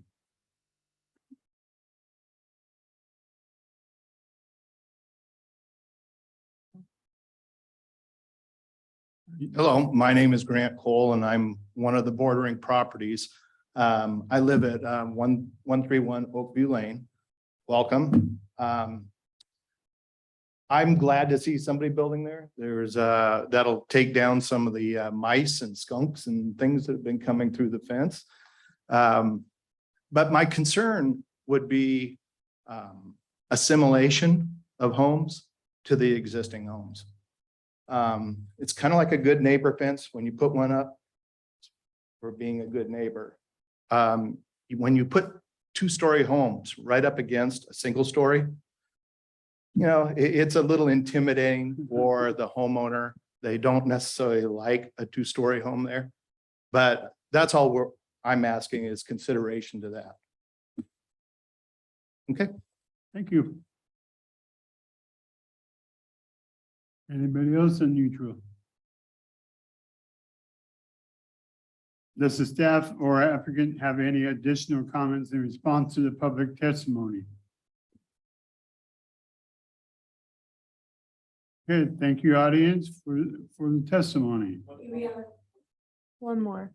Hello, my name is Grant Cole and I'm one of the bordering properties. I live at 131 Oakview Lane. Welcome. I'm glad to see somebody building there. That'll take down some of the mice and skunks and things that have been coming through the fence. But my concern would be assimilation of homes to the existing homes. It's kind of like a good neighbor fence. When you put one up for being a good neighbor. When you put two-story homes right up against a single story, you know, it's a little intimidating for the homeowner. They don't necessarily like a two-story home there, but that's all I'm asking is consideration to that. Okay. Thank you. Anybody else in neutral? Does the staff or applicant have any additional comments in response to the public testimony? Okay, thank you, audience, for the testimony. One more.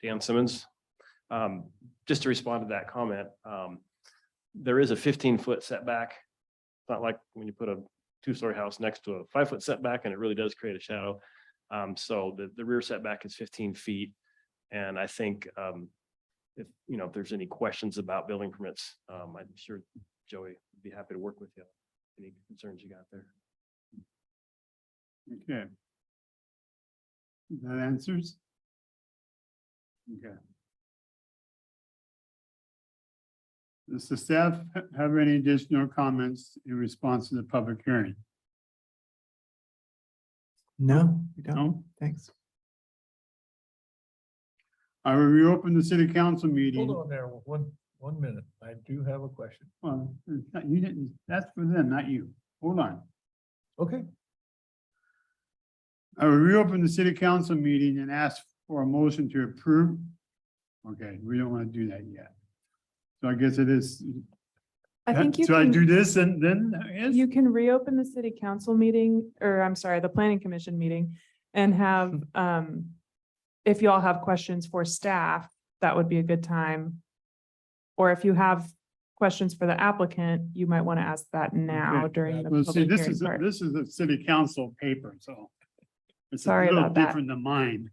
Dan Simmons. Just to respond to that comment, there is a 15-foot setback. It's not like when you put a two-story house next to a 5-foot setback and it really does create a shadow. So the rear setback is 15 feet. And I think if there's any questions about building permits, I'm sure Joey would be happy to work with you. Any concerns you got there? Okay. That answers? Okay. Does the staff have any additional comments in response to the public hearing? No, we don't. No? Thanks. I will reopen the city council meeting. Hold on there, one minute. I do have a question. Well, you didn't, that's for them, not you. Hold on. Okay. I will reopen the city council meeting and ask for a motion to approve. Okay, we don't want to do that yet. So I guess it is. I think you So I do can, this and then, yes? you can reopen the city council meeting, or I'm sorry, the planning commission meeting and have, if you all have questions for staff, that would be a good time. Or if you have questions for the applicant, you might want to ask that now Okay. during the Well, see, public hearing part. this is a city council paper, so. It's a Sorry little about that. different than mine.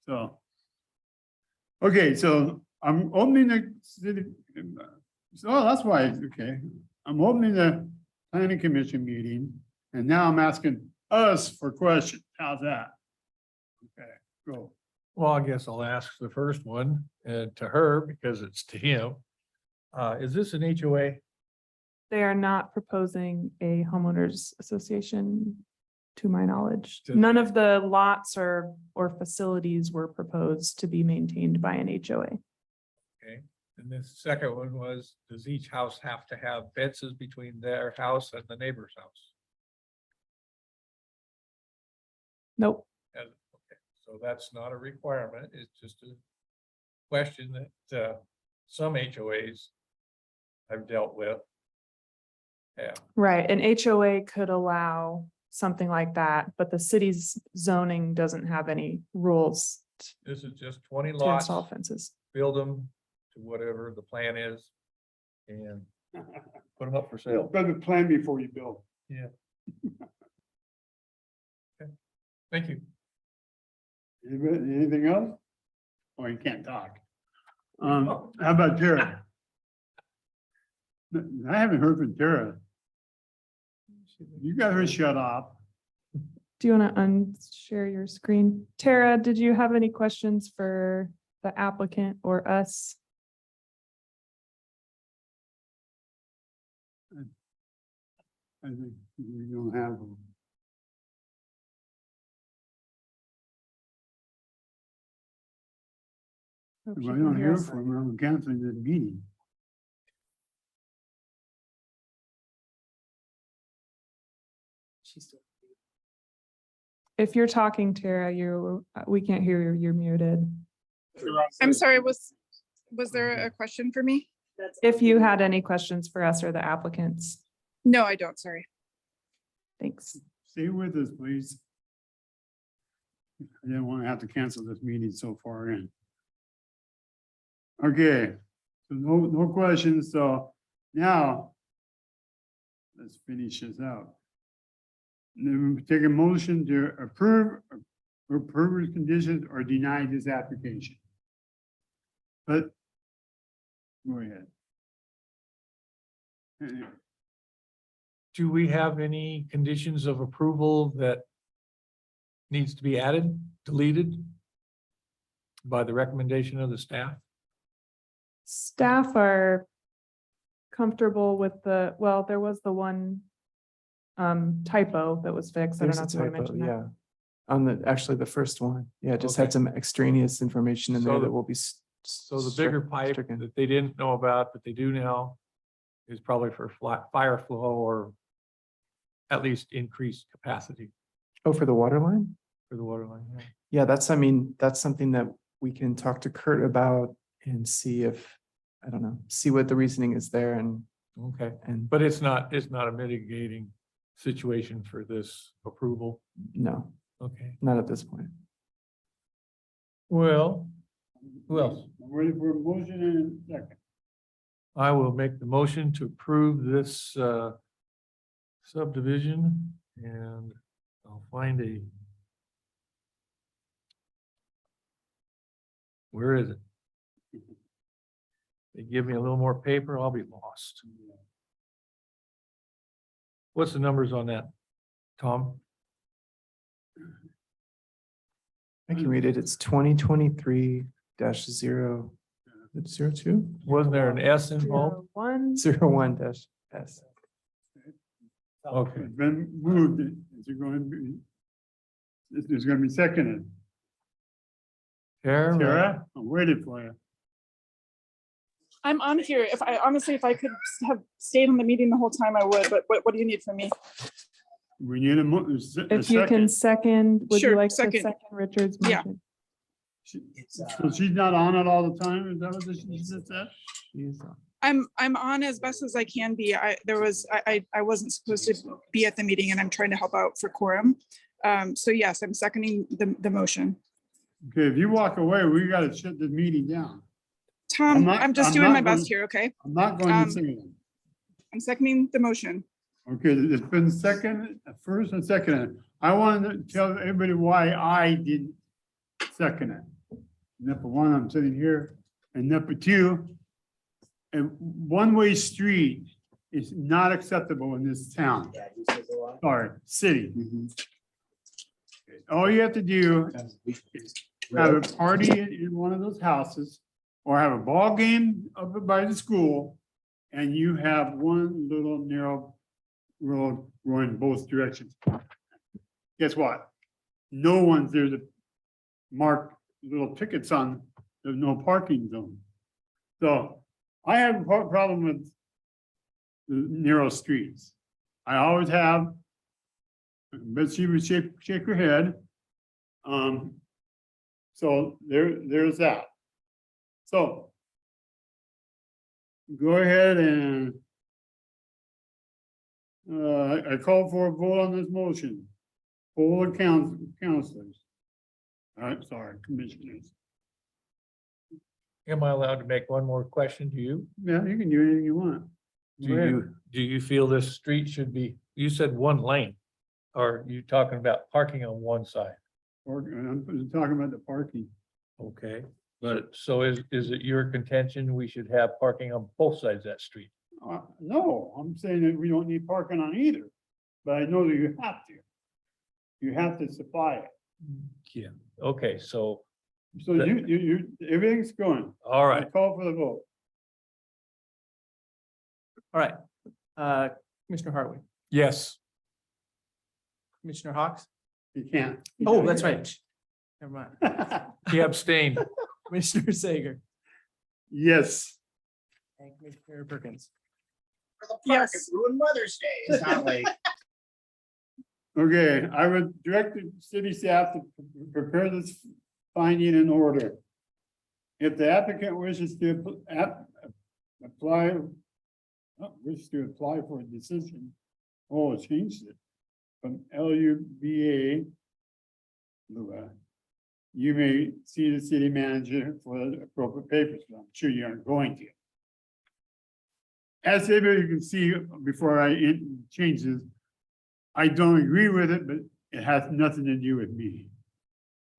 So, Okay, so I'm opening the city, so that's why, okay, I'm opening the planning commission meeting, and now I'm asking us for questions. How's that? Okay, go. Well, I guess I'll ask the first one to her because it's to him. Is this an HOA? They are not proposing a homeowners association, to my knowledge. Does- None of the lots or facilities were proposed to be maintained by an HOA. Okay, and the second one was, does each house have to have fences between their house and the neighbor's house? Nope. And, okay, so that's not a requirement, it's just a question that some HOAs I've dealt with. Yeah, Right, an HOA could allow something like that, but the city's zoning doesn't have any rules this is just 20 to lots, install fences. build them to whatever the plan is. And put them up for sale. Better plan before you build. Thank you. Anything else? Oh, you can't talk. How about Tara? I haven't heard from Tara. You got her shut off. Do you want to unshare your screen? Tara, did you have any questions for the applicant or us? I think we don't have them. Hope If she I can don't hear hear us. from her, I'm canceling this meeting. If you're talking, Tara, we can't hear you. You're muted. I'm sorry, was there a question for me? If you had any questions for us or the applicants, No, I don't, sorry. thanks. Stay with us, please. I didn't want to have to cancel this meeting so far in. Okay, so no questions, so now let's finish this out. Then we take a motion to approve with conditions or deny this application. But go ahead. Do we have any conditions of approval that needs to be added, deleted by the recommendation of the staff? Staff are comfortable with well, there was the one typo that was fixed. I don't There's know a if you want to typo, mention that. yeah. On actually the first one, yeah, it just had Okay. some extraneous information in So there the- that will be. So the bigger pipe stricken. that they didn't know about, but they do now, is probably for fire flow or at least increased capacity Oh, for the water line? for the water line. Yeah. Yeah, that's something that we can talk to Kurt about and see if, I don't know, see what the reasoning is there Okay, and but it's not a mitigating situation for this approval. no, Okay, not at this point. well, who else? I'm ready for a motion in a second. I will make the motion to approve this subdivision and I'll find where is it? They give me a little more paper, I'll be lost. What's the numbers on that, Tom? I can read it. It's 2023-0, 02? Wasn't there an S involved? 01. 01-S. Okay, It's been moved. Is it going to be? It's going to be seconded. Sarah, I'm waiting for you. I'm on here. If I could have stayed on the meeting the whole time, I would, but what do you need from me? We need a If you can second, would you Sure, like to second. second Richard's Yeah. motion? So she's not on it all the time? Is that what she just said? I'm on as best as I can be. I wasn't supposed to be at the meeting and I'm trying to help out for quorum. So yes, I'm seconding the motion. Okay, if you walk away, we gotta shut the meeting down. Tom, not- I'm just I'm doing not my best gonna- here, okay? I'm not going Um, to say it. I'm seconding the motion. Okay, it's been second, first and second. I want to tell everybody why I didn't second it. number one, I'm sitting here, and number two, a one-way street is not acceptable in this town. Sorry, city. All you have to do is have a party in one of those houses, or have a ball game up by the school, and you have one little narrow road going both directions. Guess what? No one's there to mark little tickets on the no parking zone. So I have a problem with the narrow streets. I always have. But she would shake her head. So there's that. So go ahead and I call for a vote on this motion. Poll the counselors. Sorry, commissioners. Am I allowed to make one more question to you? Yeah, you can do anything you want. Go ahead. Do you feel this street should be, you said one lane? Or are you talking about parking on one side? Or I'm talking about the parking. Okay, but so is it your contention we should have parking on both sides of that street? No, I'm saying that we don't need parking on either, but I know that you have to. You have to supply it. Yeah. Okay, so, So everything's going. all I right, call for the vote. All right. Commissioner Hartley, yes. Commissioner Hawks? You can't. Oh, that's right. Never mind. He abstained. Commissioner Sager Yes. and Commissioner Perkins. Yes. Ruined Mother's Day. It's not like. Okay, I would direct the city staff to prepare this finding in order. If the applicant wishes to apply for a decision, oh, it changed it from LUBA. You may see the city manager for the appropriate papers, but I'm sure you aren't going to. As everybody can see before I change this, I don't agree with it, but it has nothing to do with me.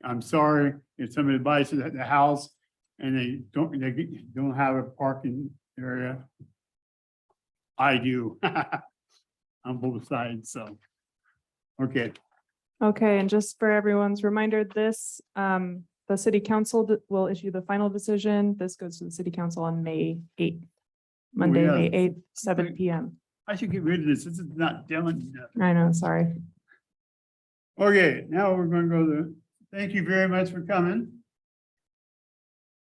I'm sorry if somebody buys it at the house and they don't have a parking area. I do. On both sides, so. Okay, Okay, and just for everyone's reminder, this, the city council will issue the final decision. This goes to the city council on May 8th. Monday, yeah. May 8th, 7 PM. I should get rid of this. This is not done. I know, sorry. Okay, now we're gonna go to, thank you very much for coming.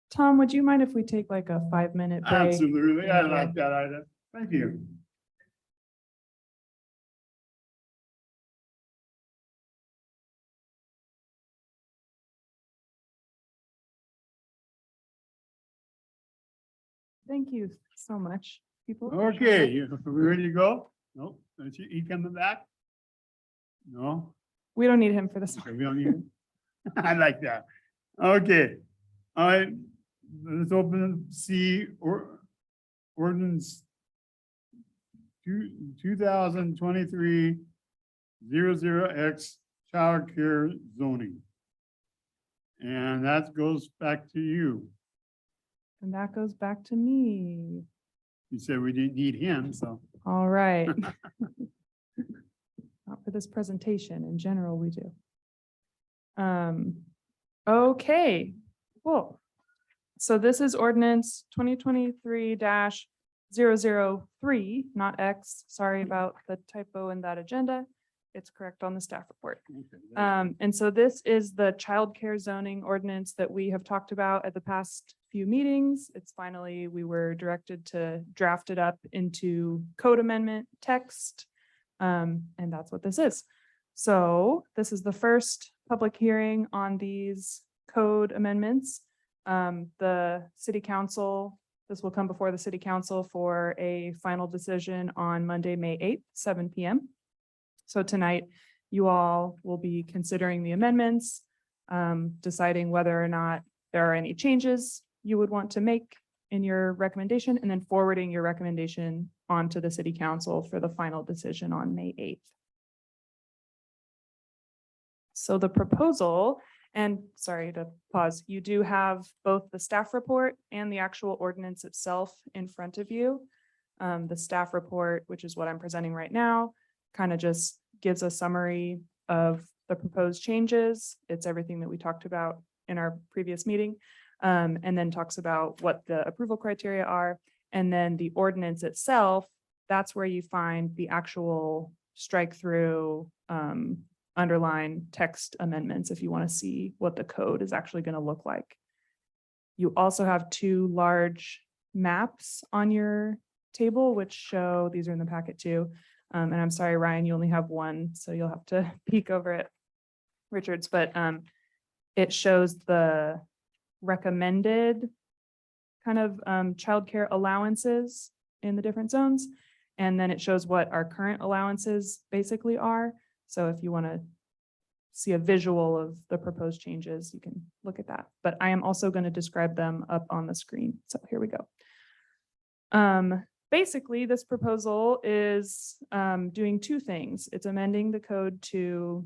Tom, would you mind if we take like a 5-minute break? Absolutely, I like that item. Thank you. Thank you so much, people. Okay, are we ready to go? Nope, don't you, he coming back? No? We don't need him for this one. Okay, we don't need him? I like that. Okay, all right, let's open, see, ordinance 2023 00X childcare zoning. And that goes back to you. And that goes back to me. You said we didn't need him, so. All right. Not for this presentation. In general, we do. Okay, cool. So this is ordinance 2023-003, not X. Sorry about the typo in that agenda. It's correct on the staff report. And so this is the childcare zoning ordinance that we have talked about at the past few meetings. It's finally, we were directed to draft it up into code amendment text. And that's what this is. So this is the first public hearing on these code amendments. The city council, this will come before the city council for a final decision on Monday, May 8th, 7 PM. So tonight, you all will be considering the amendments, deciding whether or not there are any changes you would want to make in your recommendation, and then forwarding your recommendation on to the city council for the final decision on May 8th. So the proposal And sorry to pause, you do have both the staff report and the actual ordinance itself in front of you. The staff report, which is what I'm presenting right now, kind of just gives a summary of the proposed changes. It's everything that we talked about in our previous meeting. And then talks about what the approval criteria are. And then the ordinance itself, that's where you find the actual strike through, underline text amendments if you want to see what the code is actually going to look like. You also have two large maps on your table, which show, these are in the packet too. And I'm sorry, Ryan, you only have one, so you'll have to peek over it, Richards, but it shows the recommended kind of childcare allowances in the different zones. And then it shows what our current allowances basically are. So if you want to see a visual of the proposed changes, you can look at that. But I am also going to describe them up on the screen. So here we go. Basically, this proposal is doing two things. It's amending the code to,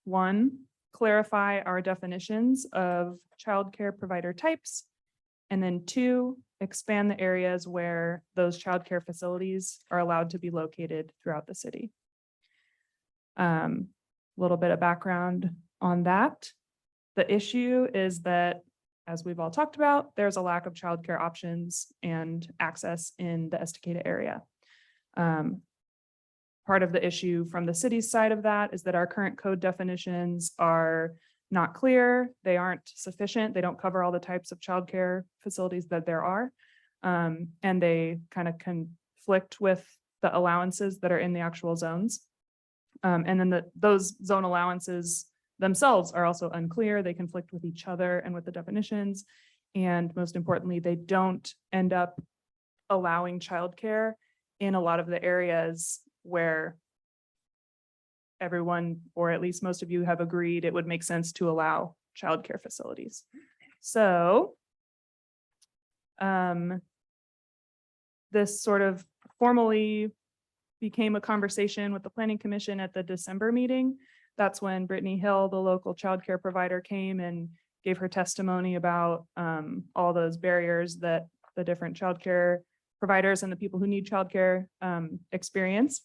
one, clarify our definitions of childcare provider types, and then two, expand the areas where those childcare facilities are allowed to be located throughout the city. A little bit of background on that. The issue is that, as we've all talked about, there's a lack of childcare options and access in the Estacada area. Part of the issue from the city's side of that is that our current code definitions are not clear. They aren't sufficient. They don't cover all the types of childcare facilities that there are. And they kind of conflict with the allowances that are in the actual zones. And then those zone allowances themselves are also unclear. They conflict with each other and with the definitions. And most importantly, they don't end up allowing childcare in a lot of the areas where everyone, or at least most of you, have agreed it would make sense to allow childcare facilities. So this sort of formally became a conversation with the Planning Commission at the December meeting. That's when Brittany Hill, the local childcare provider, came and gave her testimony about all those barriers that the different childcare providers and the people who need childcare experience.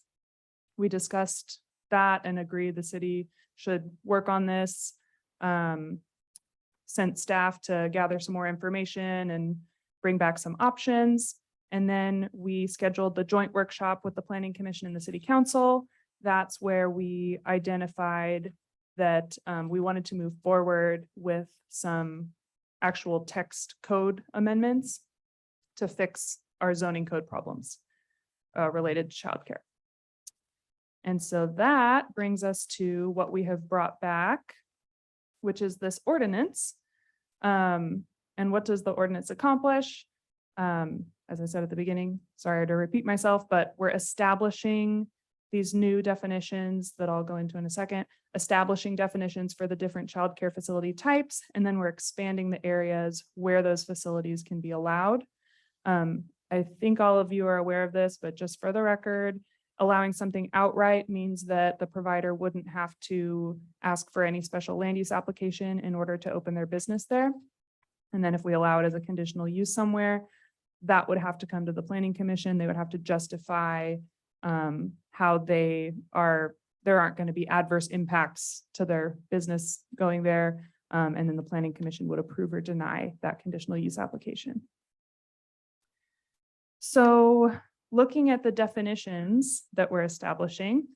We discussed that and agreed the city should work on this, sent staff to gather some more information and bring back some options. And then we scheduled the joint workshop with the Planning Commission and the City Council. That's where we identified that we wanted to move forward with some actual text code amendments to fix our zoning code problems related to childcare. And so that brings us to what we have brought back, which is this ordinance. And what does the ordinance accomplish? As I said at the beginning, sorry to repeat myself, but we're establishing these new definitions that I'll go into in a second, establishing definitions for the different childcare facility types, and then we're expanding the areas where those facilities can be allowed. I think all of you are aware of this, but just for the record, allowing something outright means that the provider wouldn't have to ask for any special land use application in order to open their business there. And then if we allow it as a conditional use somewhere, that would have to come to the Planning Commission. They would have to justify how there aren't going to be adverse impacts to their business going there. And then the Planning Commission would approve or deny that conditional use application. So looking at the definitions that we're establishing,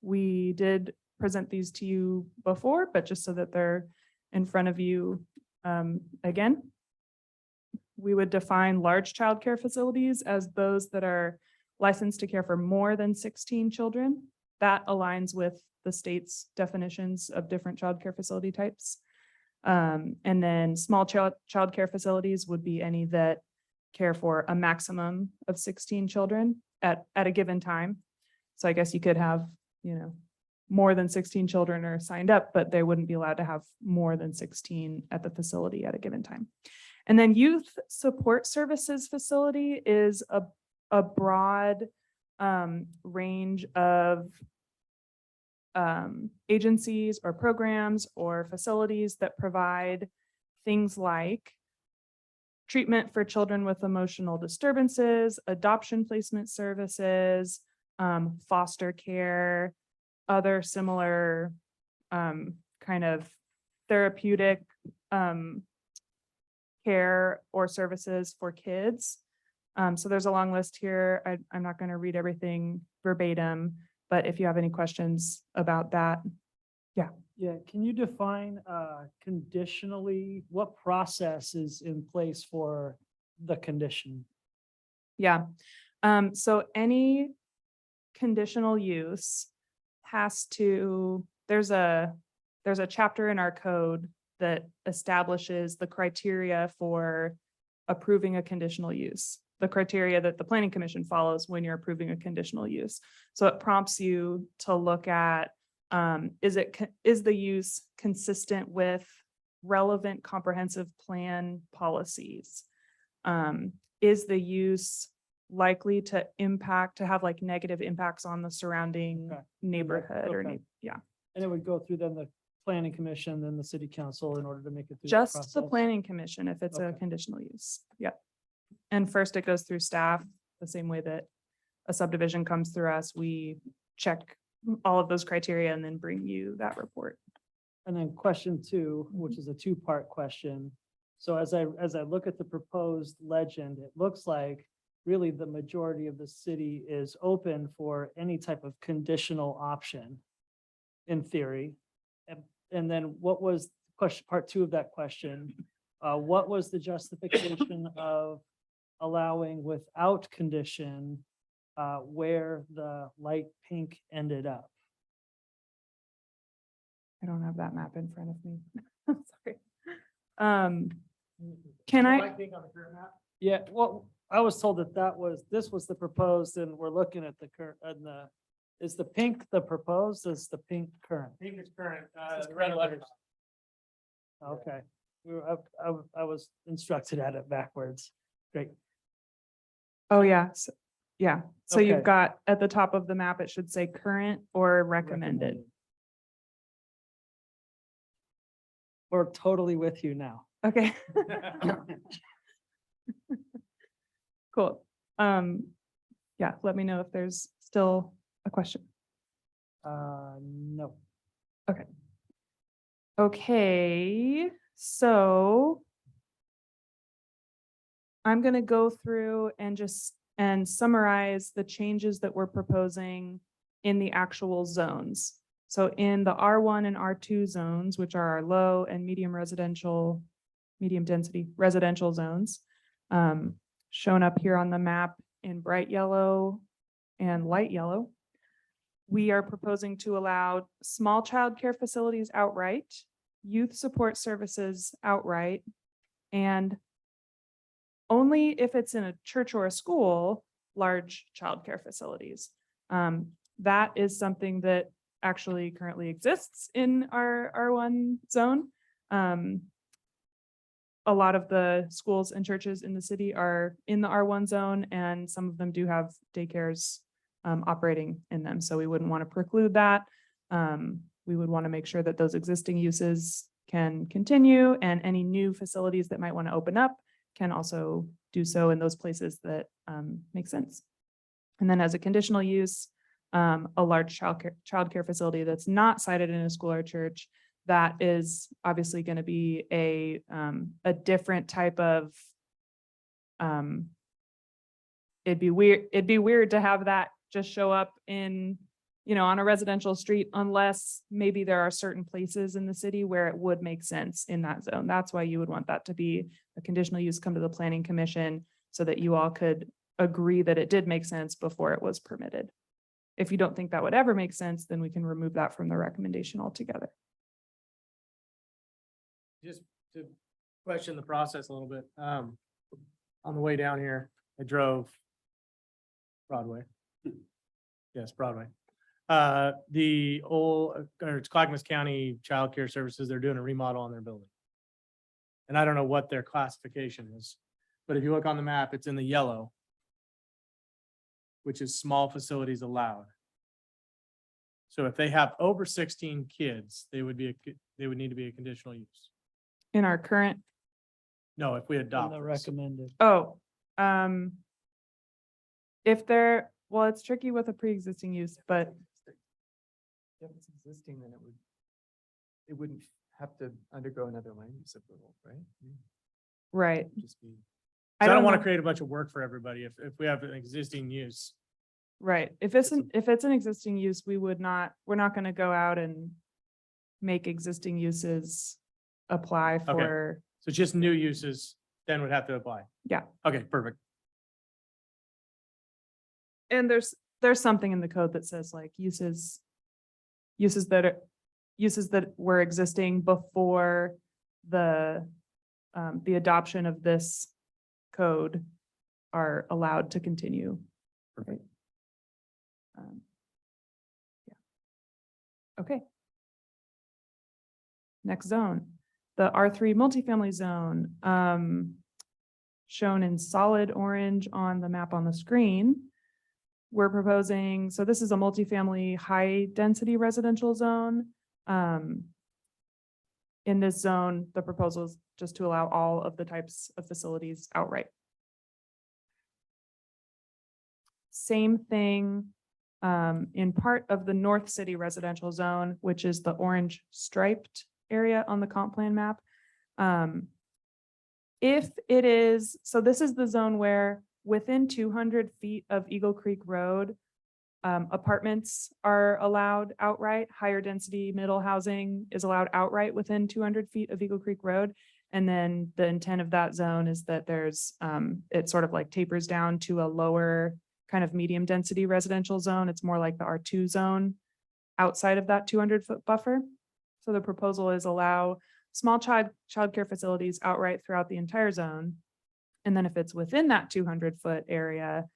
we did present these to you before, but just so that they're in front of you again. We would define large childcare facilities as those that are licensed to care for more than 16 children. That aligns with the state's definitions of different childcare facility types. And then small childcare facilities would be any that care for a maximum of 16 children at a given time. So I guess you could have, more than 16 children are signed up, but they wouldn't be allowed to have more than 16 at the facility at a given time. And then youth support services facility is a broad range of agencies or programs or facilities that provide things like treatment for children with emotional disturbances, adoption placement services, foster care, other similar kind of therapeutic care or services for kids. So there's a long list here. I'm not going to read everything verbatim, but if you have any questions about that. Yeah, can you define conditionally, what process is in place for the condition? Yeah. So any conditional use has to, there's a chapter in our code that establishes the criteria for approving a conditional use, the criteria that the planning commission follows when you're approving a conditional use. So it prompts you to look at, is the use consistent with relevant comprehensive plan policies? Is the use likely to have like negative impacts on the surrounding Okay. neighborhood or, Okay. yeah, And it would go through then the planning commission, then the city council in order to make it through. just the process? planning commission if it's a Okay. conditional use. Yep. And first it goes through staff, the same way that a subdivision comes through us, we check all of those criteria and then bring you that report. And then question two, which is a two-part question. So as I look at the proposed legend, it looks like really the majority of the city is open for any type of conditional option in theory. And then what was question, part two of that question? What was the justification of allowing without condition where the light pink ended up? I don't have that map in front of me. Sorry. Can I, Yeah, well, I was told that this was the proposed and we're looking at the current, is the pink the proposed, is the pink current? Pink is current, the red letters. Okay, I was instructed at it backwards. Great. oh yeah, yeah. So Okay. you've got at the top of the map, it should say current or recommended. We're totally with you now. Okay. Cool. Yeah, let me know if there's still a question. No. Okay, so I'm gonna go through and summarize the changes that we're proposing in the actual zones. So in the R1 and R2 zones, which are our low and medium density residential zones, shown up here on the map in bright yellow and light yellow. We are proposing to allow small childcare facilities outright, youth support services outright, and only if it's in a church or a school, large childcare facilities. That is something that actually currently exists in our R1 zone. A lot of the schools and churches in the city are in the R1 zone, and some of them do have daycares operating in them. So we wouldn't want to preclude that. We would want to make sure that those existing uses can continue, and any new facilities that might want to open up can also do so in those places that make sense. And then as a conditional use, a large childcare facility that's not cited in a school or church, that is obviously going to be a different type of, it'd be weird to have that just show up in, on a residential street, unless maybe there are certain places in the city where it would make sense in that zone. That's why you would want that to be a conditional use, come to the planning commission so that you all could agree that it did make sense before it was permitted. If you don't think that would ever make sense, then we can remove that from the recommendation altogether. Just to question the process a little bit, on the way down here, I drove Broadway. Yes, Broadway. The old, or it's Clackamas County Child Care Services, they're doing a remodel on their building. And I don't know what their classification is, but if you look on the map, it's in the yellow, which is small facilities allowed. So if they have over 16 kids, they would need to be a conditional use. In our current, No, if we adopt. this. recommended. oh, if they're, well, it's tricky with a pre-existing use, but If it's existing, then it wouldn't have to undergo another land use approval, right? right. Just be. So I don't want to know. create a bunch of work for everybody if we have an existing use. Right. If it's an existing use, we're not gonna go out and make existing uses apply for, So just new uses then would have to apply. Yeah. Okay, perfect. and there's something in the code that says like uses that were existing before the adoption of this code are allowed to continue. Right. Yeah. Okay. Next zone, the R3 multifamily zone, shown in solid orange on the map on the screen. We're proposing, so this is a multifamily high-density residential zone. In this zone, the proposal is just to allow all of the types of facilities outright. Same thing in part of the North City residential zone, which is the orange striped area on the comp plan map. If it is, so this is the zone where within 200 feet of Eagle Creek Road, apartments are allowed outright. Higher density middle housing is allowed outright within 200 feet of Eagle Creek Road. And then the intent of that zone is that there's, it sort of like tapers down to a lower kind of medium density residential zone. It's more like the R2 zone outside of that 200-foot buffer. So the proposal is allow small childcare facilities outright throughout the entire zone. And then if it's within that 200-foot area,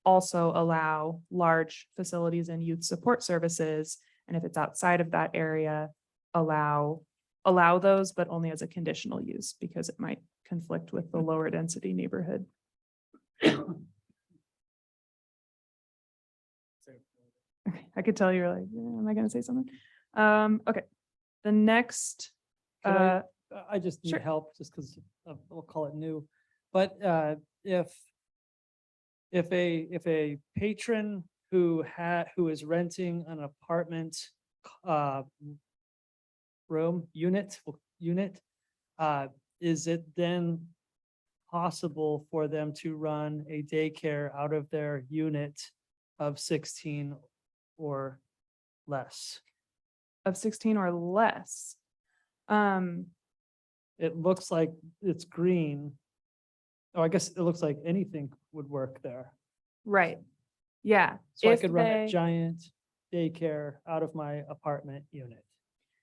also allow large facilities and youth support services. And if it's outside of that area, allow those, but only as a conditional use because it might conflict with the lower density neighborhood. Okay, I could tell you're like, am I gonna say something? Okay, the next, I just Sure. need help just because we'll call it new. But if a patron who is renting an apartment unit, is it then possible for them to run a daycare out of their unit of 16 or less? of 16 or less. It looks like it's green. Oh, I guess it looks like anything would work there. Right, yeah. So I If could run they- a giant daycare out of my apartment unit.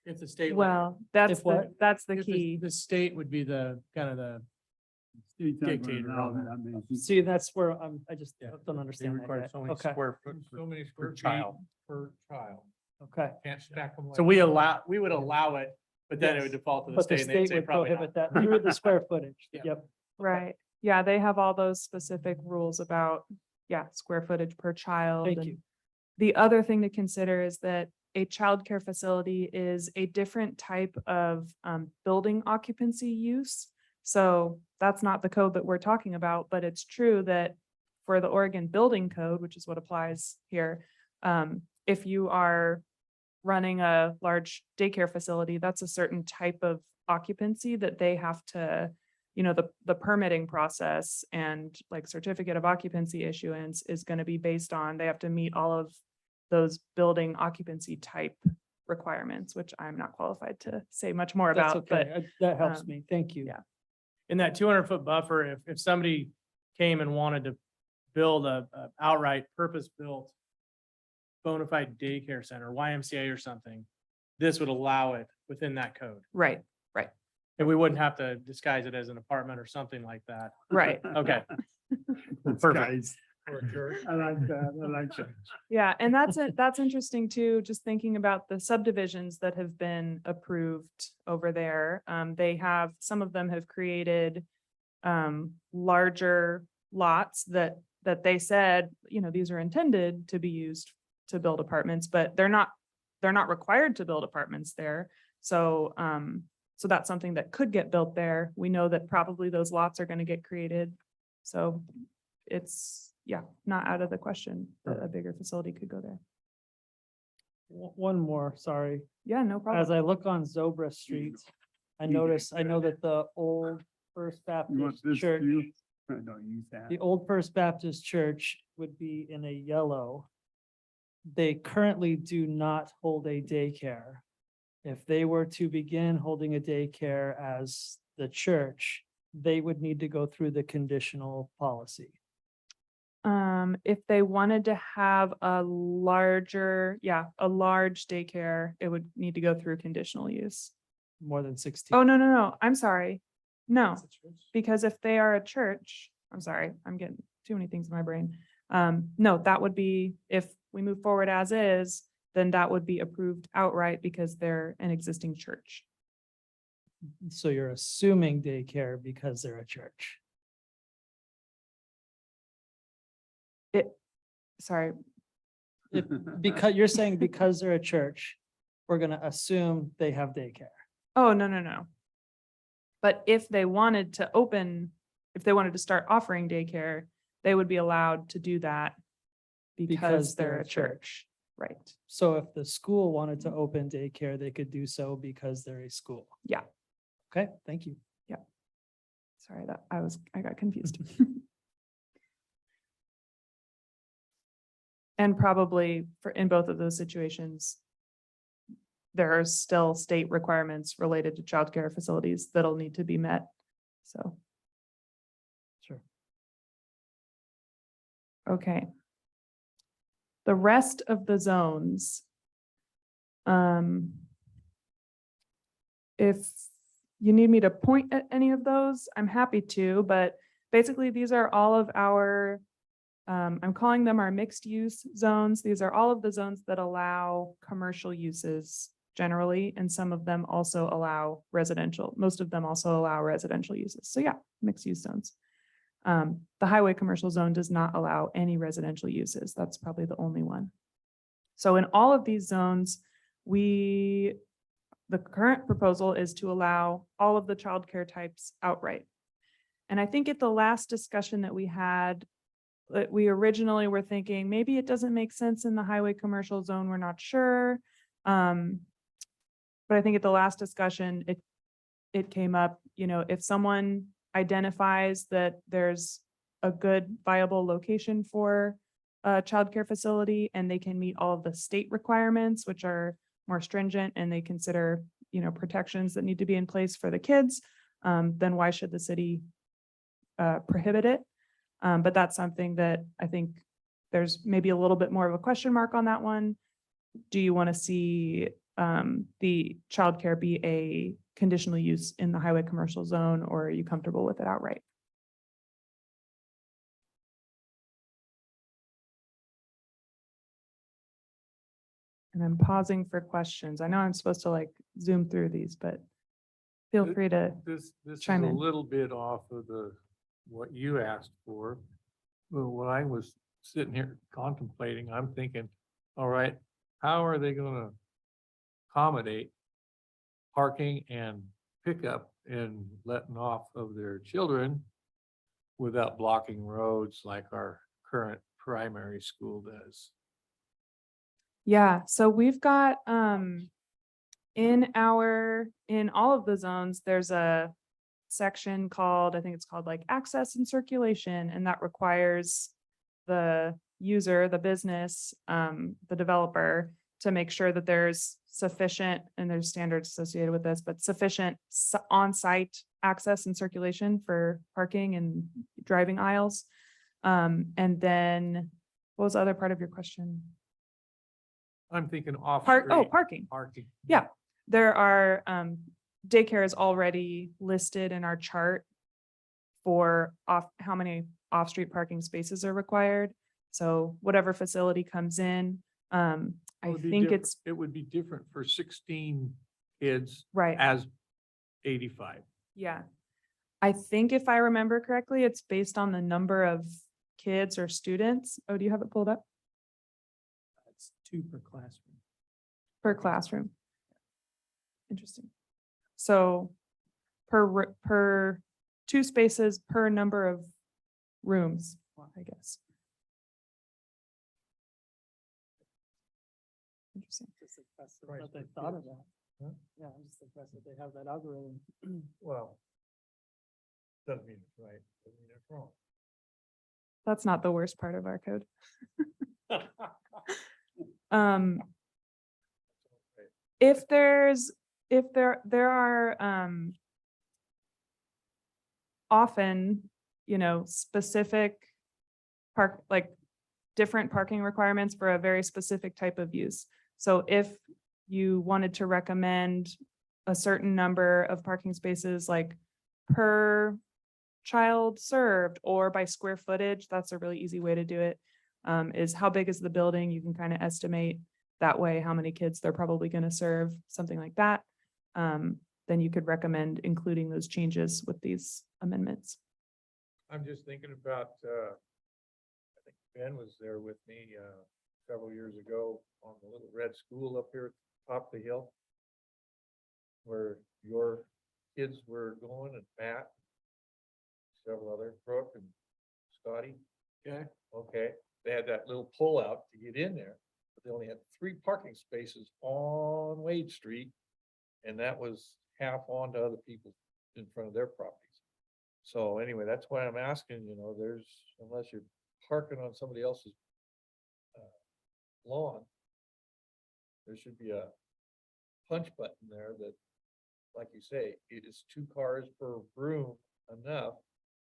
If the state. Well, that's If what? that's the If key. The state would be the kind of the dictator on that. See, that's where I just Yeah. don't They understand that require yet. so many Okay, square foot So many per square feet child. per child. okay. Can't stack them. So we would allow it, but then it would default to the But the state and they'd state say would probably not. prohibit that through the square footage. Yeah. Yep. Right, yeah, they have all those specific rules about, yeah, square footage per child. Thank and you. The other thing to consider is that a childcare facility is a different type of building occupancy use. So that's not the code that we're talking about, but it's true that for the Oregon Building Code, which is what applies here, if you are running a large daycare facility, that's a certain type of occupancy that they have to, the permitting process and like certificate of occupancy issuance is going to be based on, they have to meet all of those building occupancy type requirements, which I'm not qualified to say much more That's about, but okay. That helps um, me. Thank you. yeah. In that 200-foot buffer, if somebody came and wanted to build a outright purpose-built bona fide daycare center, YMCA or something, this would allow it within that code. right, And we wouldn't have to disguise it as an apartment or something like that. right. Okay. Perfect. I like that, I like that. Yeah, and that's interesting too, just thinking about the subdivisions that have been approved over there. Some of them have created larger lots that they said, these are intended to be used to build apartments, but they're not required to build apartments there. So, so that's something that could get built there. We know that probably those lots are going to get created. So it's, yeah, not out of the question that a bigger facility could go there. One more, sorry. Yeah, no As problem. I look on Zobra Street, I know that the old First You want Baptist this Church, view? No, use that. the old First Baptist Church would be in a yellow. They currently do not hold a daycare. If they were to begin holding a daycare as the church, they would need to go through the conditional policy. If they wanted to have a larger, a large daycare, it would need to go through conditional use. More than 16. Oh, no, I'm sorry. No, because if they are a church, I'm sorry, I'm getting too many things in my brain. No, that would be, if we move forward as is, then that would be approved outright because they're an existing church. So you're assuming daycare because they're a church. Sorry, Because you're saying because they're a church, we're gonna assume they have daycare. oh, no. But if they wanted to open, if they wanted to start offering daycare, they would be allowed to do that because they're a church, right? So if the school wanted to open daycare, they could do so because they're a school. Yeah. Okay, thank you. Sorry, that I got confused. And probably in both of those situations, there are still state requirements related to childcare facilities that'll need to be met. So, Sure. okay. The rest of the zones. If you need me to point at any of those, I'm happy to, but basically these are all of our, I'm calling them our mixed use zones. These are all of the zones that allow commercial uses generally, and some of them also allow residential. Most of them also allow residential uses. So yeah, mixed use zones. The highway commercial zone does not allow any residential uses. That's probably the only one. So in all of these zones, the current proposal is to allow all of the childcare types outright. And I think at the last discussion that we had, we originally were thinking maybe it doesn't make sense in the highway commercial zone. We're not sure. But I think at the last discussion, it came up, if someone identifies that there's a good viable location for a childcare facility and they can meet all of the state requirements, which are more stringent, and they consider, protections that need to be in place for the kids, then why should the city prohibit it? But that's something that I think there's maybe a little bit more of a question mark on that one. Do you want to see the childcare be a conditional use in the highway commercial zone, or are you comfortable with it outright? And I'm pausing for questions. I know I'm supposed to zoom through these, but feel free to, This is chime a in. little bit off of what you asked for. But when I was sitting here contemplating, I'm thinking, all right, how are they gonna accommodate parking and pickup and letting off of their children without blocking roads like our current primary school does? yeah, so we've got, in all of the zones, there's a section called, I think it's called access and circulation, and that requires the user, the business, the developer, to make sure that there's sufficient, and there's standards associated with this, but sufficient on-site access and circulation for parking and driving aisles. And then what was the other part of your question? I'm thinking off. Parking. Parking. Yeah, there are, daycare is already listed in our chart for how many off-street parking spaces are required. So whatever facility comes in, I think it's It would be different for 16 kids right. as 85. Yeah. I think if I remember correctly, it's based on the number of kids or students. Oh, do you have it pulled up? It's 2 per classroom. per classroom. Interesting. So per 2 spaces per number of rooms, I guess. Interesting. Just impressed that they thought of that. Huh? Yeah, I'm just impressed that they have that algorithm. Well, doesn't mean it's right, doesn't mean it's wrong. That's not the worst part of our code. Um, if there are, often, specific different parking requirements for a very specific type of use. So if you wanted to recommend a certain number of parking spaces, like per child served or by square footage, that's a really easy way to do it. Is how big is the building? You can kind of estimate that way how many kids they're probably going to serve, something like that. Then you could recommend including those changes with these amendments. I'm just thinking about, I think Ben was there with me, several years ago on the little red school up here at the top of the hill. Where your kids were going and Matt, several other, Brooke and Scotty. Okay. Okay, they had that little pull out to get in there, but they only had 3 parking spaces on Wade Street. And that was half onto other people in front of their properties. So anyway, that's why I'm asking, there's, unless you're parking on somebody else's lawn, there should be a punch button there that, like you say, it is 2 cars per room enough.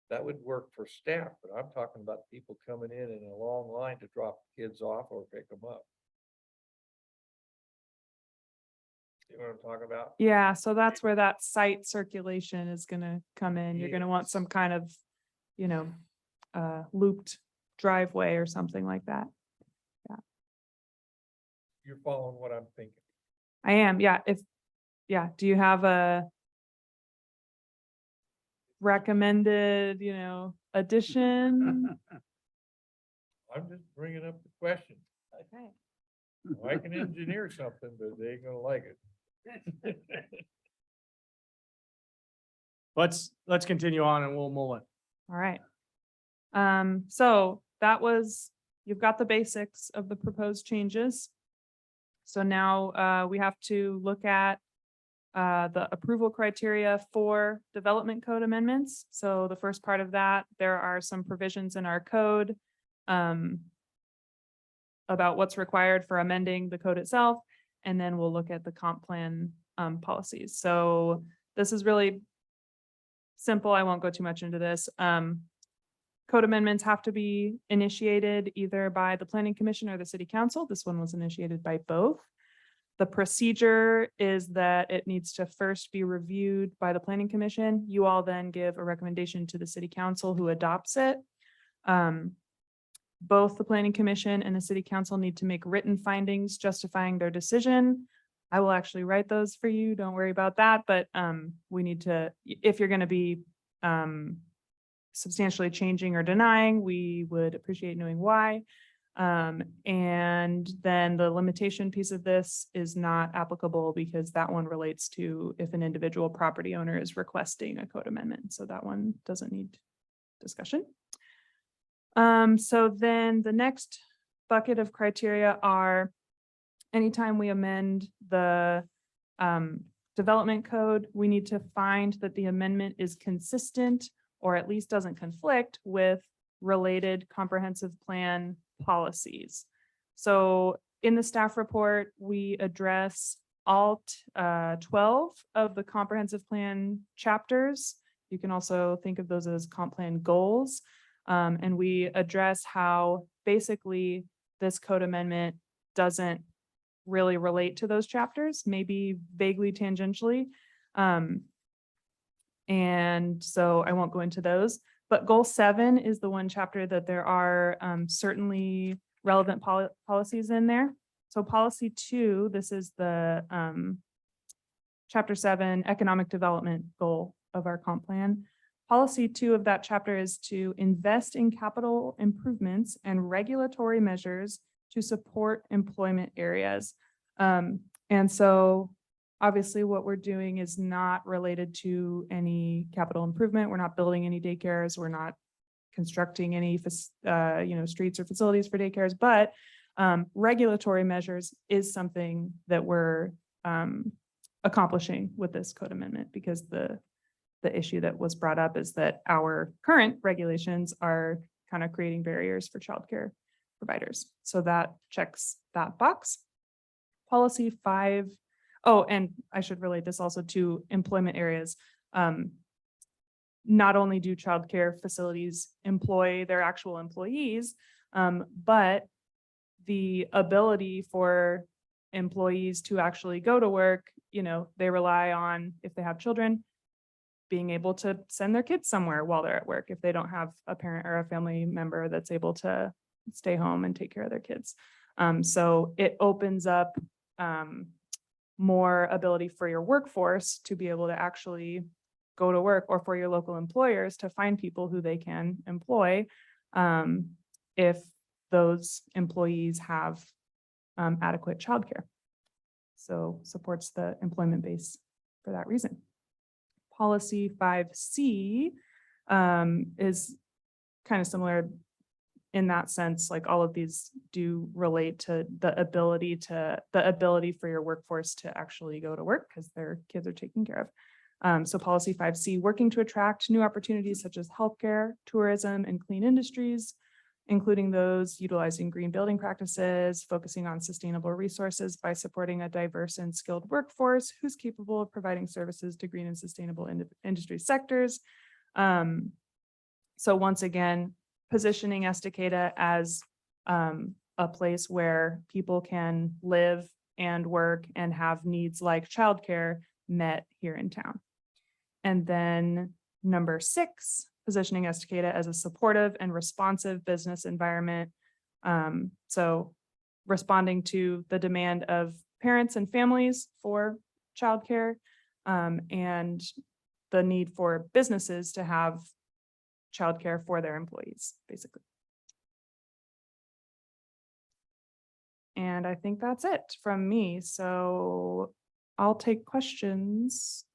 That would work for staff, but I'm talking about people coming in a long line to drop kids off or pick them up. You know what I'm talking about? Yeah, so that's where that site circulation is gonna come in. You're gonna want some kind of, looped driveway or something like that. You're following what I'm thinking. I am, yeah, do you have a recommended, addition? I'm just bringing up the question. Okay. I can engineer something, but they ain't gonna like it. Let's continue on and we'll move it. All right. So you've got the basics of the proposed changes. So now, we have to look at the approval criteria for development code amendments. So the first part of that, there are some provisions in our code about what's required for amending the code itself. And then we'll look at the comp plan policies. So this is really simple. I won't go too much into this. Code amendments have to be initiated either by the planning commission or the city council. This one was initiated by both. The procedure is that it needs to first be reviewed by the planning commission. You all then give a recommendation to the city council who adopts it. Both the planning commission and the city council need to make written findings justifying their decision. I will actually write those for you. Don't worry about that. But we need to, if you're going to be substantially changing or denying, we would appreciate knowing why. And then the limitation piece of this is not applicable because that one relates to if an individual property owner is requesting a code amendment. So that one doesn't need discussion. So then the next bucket of criteria are anytime we amend the development code, we need to find that the amendment is consistent or at least doesn't conflict with related comprehensive plan policies. So in the staff report, we address all 12 of the comprehensive plan chapters. You can also think of those as comp plan goals. And we address how basically this code amendment doesn't really relate to those chapters, maybe vaguely tangentially. And so I won't go into those, but goal 7 is the one chapter that there are certainly relevant policies in there. So policy 2, this is the chapter 7 economic development goal of our comp plan. Policy 2 of that chapter is to invest in capital improvements and regulatory measures to support employment areas. And so obviously what we're doing is not related to any capital improvement. We're not building any daycares. We're not constructing any, streets or facilities for daycares, but regulatory measures is something that we're accomplishing with this code amendment, because the issue that was brought up is that our current regulations are kind of creating barriers for childcare providers. So that checks that box. Policy 5. Oh, and I should relate this also to employment areas. Not only do childcare facilities employ their actual employees, but the ability for employees to actually go to work, they rely on, if they have children, being able to send their kids somewhere while they're at work if they don't have a parent or a family member that's able to stay home and take care of their kids. So it opens up more ability for your workforce to be able to actually go to work, or for your local employers to find people who they can employ if those employees have adequate childcare. So supports the employment base for that reason. Policy 5C is kind of similar in that sense. Like all of these do relate to the ability for your workforce to actually go to work because their kids are taken care of. So policy 5C, working to attract new opportunities such as healthcare, tourism, and clean industries, including those utilizing green building practices, focusing on sustainable resources by supporting a diverse and skilled workforce who's capable of providing services to green and sustainable industry sectors. So once again, positioning Estacada as a place where people can live and work and have needs like childcare met here in town. And then number 6, positioning Estacada as a supportive and responsive business environment. So responding to the demand of parents and families for childcare, and the need for businesses to have childcare for their employees, basically. And I think that's it from me. So I'll take questions.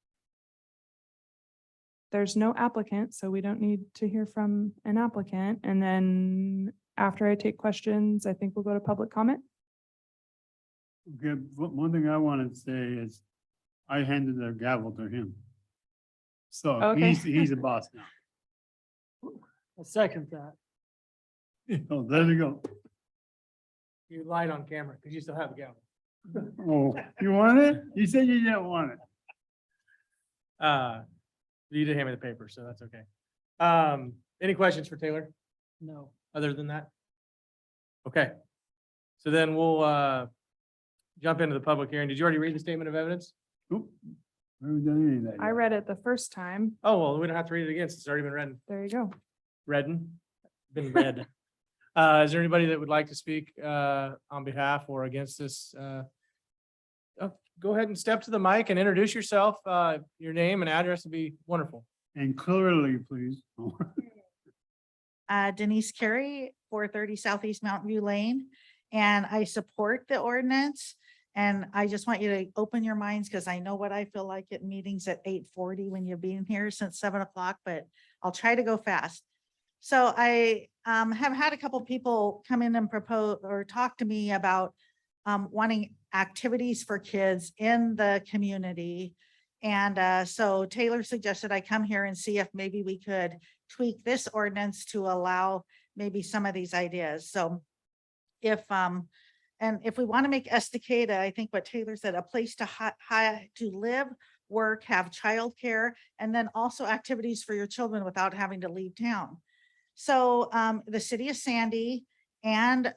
There's no applicant, so we don't need to hear from an applicant. And then after I take questions, I think we'll go to public comment. Okay, one thing I want to say is I handed the gavel to him. So Okay. he's a boss now. I'll second that. Oh, there you go. You lied on camera because you still have the gavel. Oh, you want it? You said you didn't want it. You did hand me the paper, so that's okay. Any questions for Taylor? No. Other than that? Okay. So then we'll jump into the public hearing. Did you already read the statement of evidence? Nope. I haven't done any of that I yet. read it the first time. Oh, well, we don't have to read it again. Since it's already been read. There you go. Been read. Is there anybody that would like to speak on behalf or against this? Go ahead and step to the mic and introduce yourself. Your name and address would be wonderful. And clearly, please. Denise Carey, 430 Southeast Mountain View Lane, and I support the ordinance. And I just want you to open your minds because I know what I feel like at meetings at 8:40 when you've been here since 7 o'clock, but I'll try to go fast. So I have had a couple people come in and propose or talk to me about wanting activities for kids in the community. And so Taylor suggested I come here and see if maybe we could tweak this ordinance to allow maybe some of these ideas. So if we want to make Estacada, I think what Taylor said, a place to to live, work, have childcare, and then also activities for your children without having to leave town. So the city of Sandy and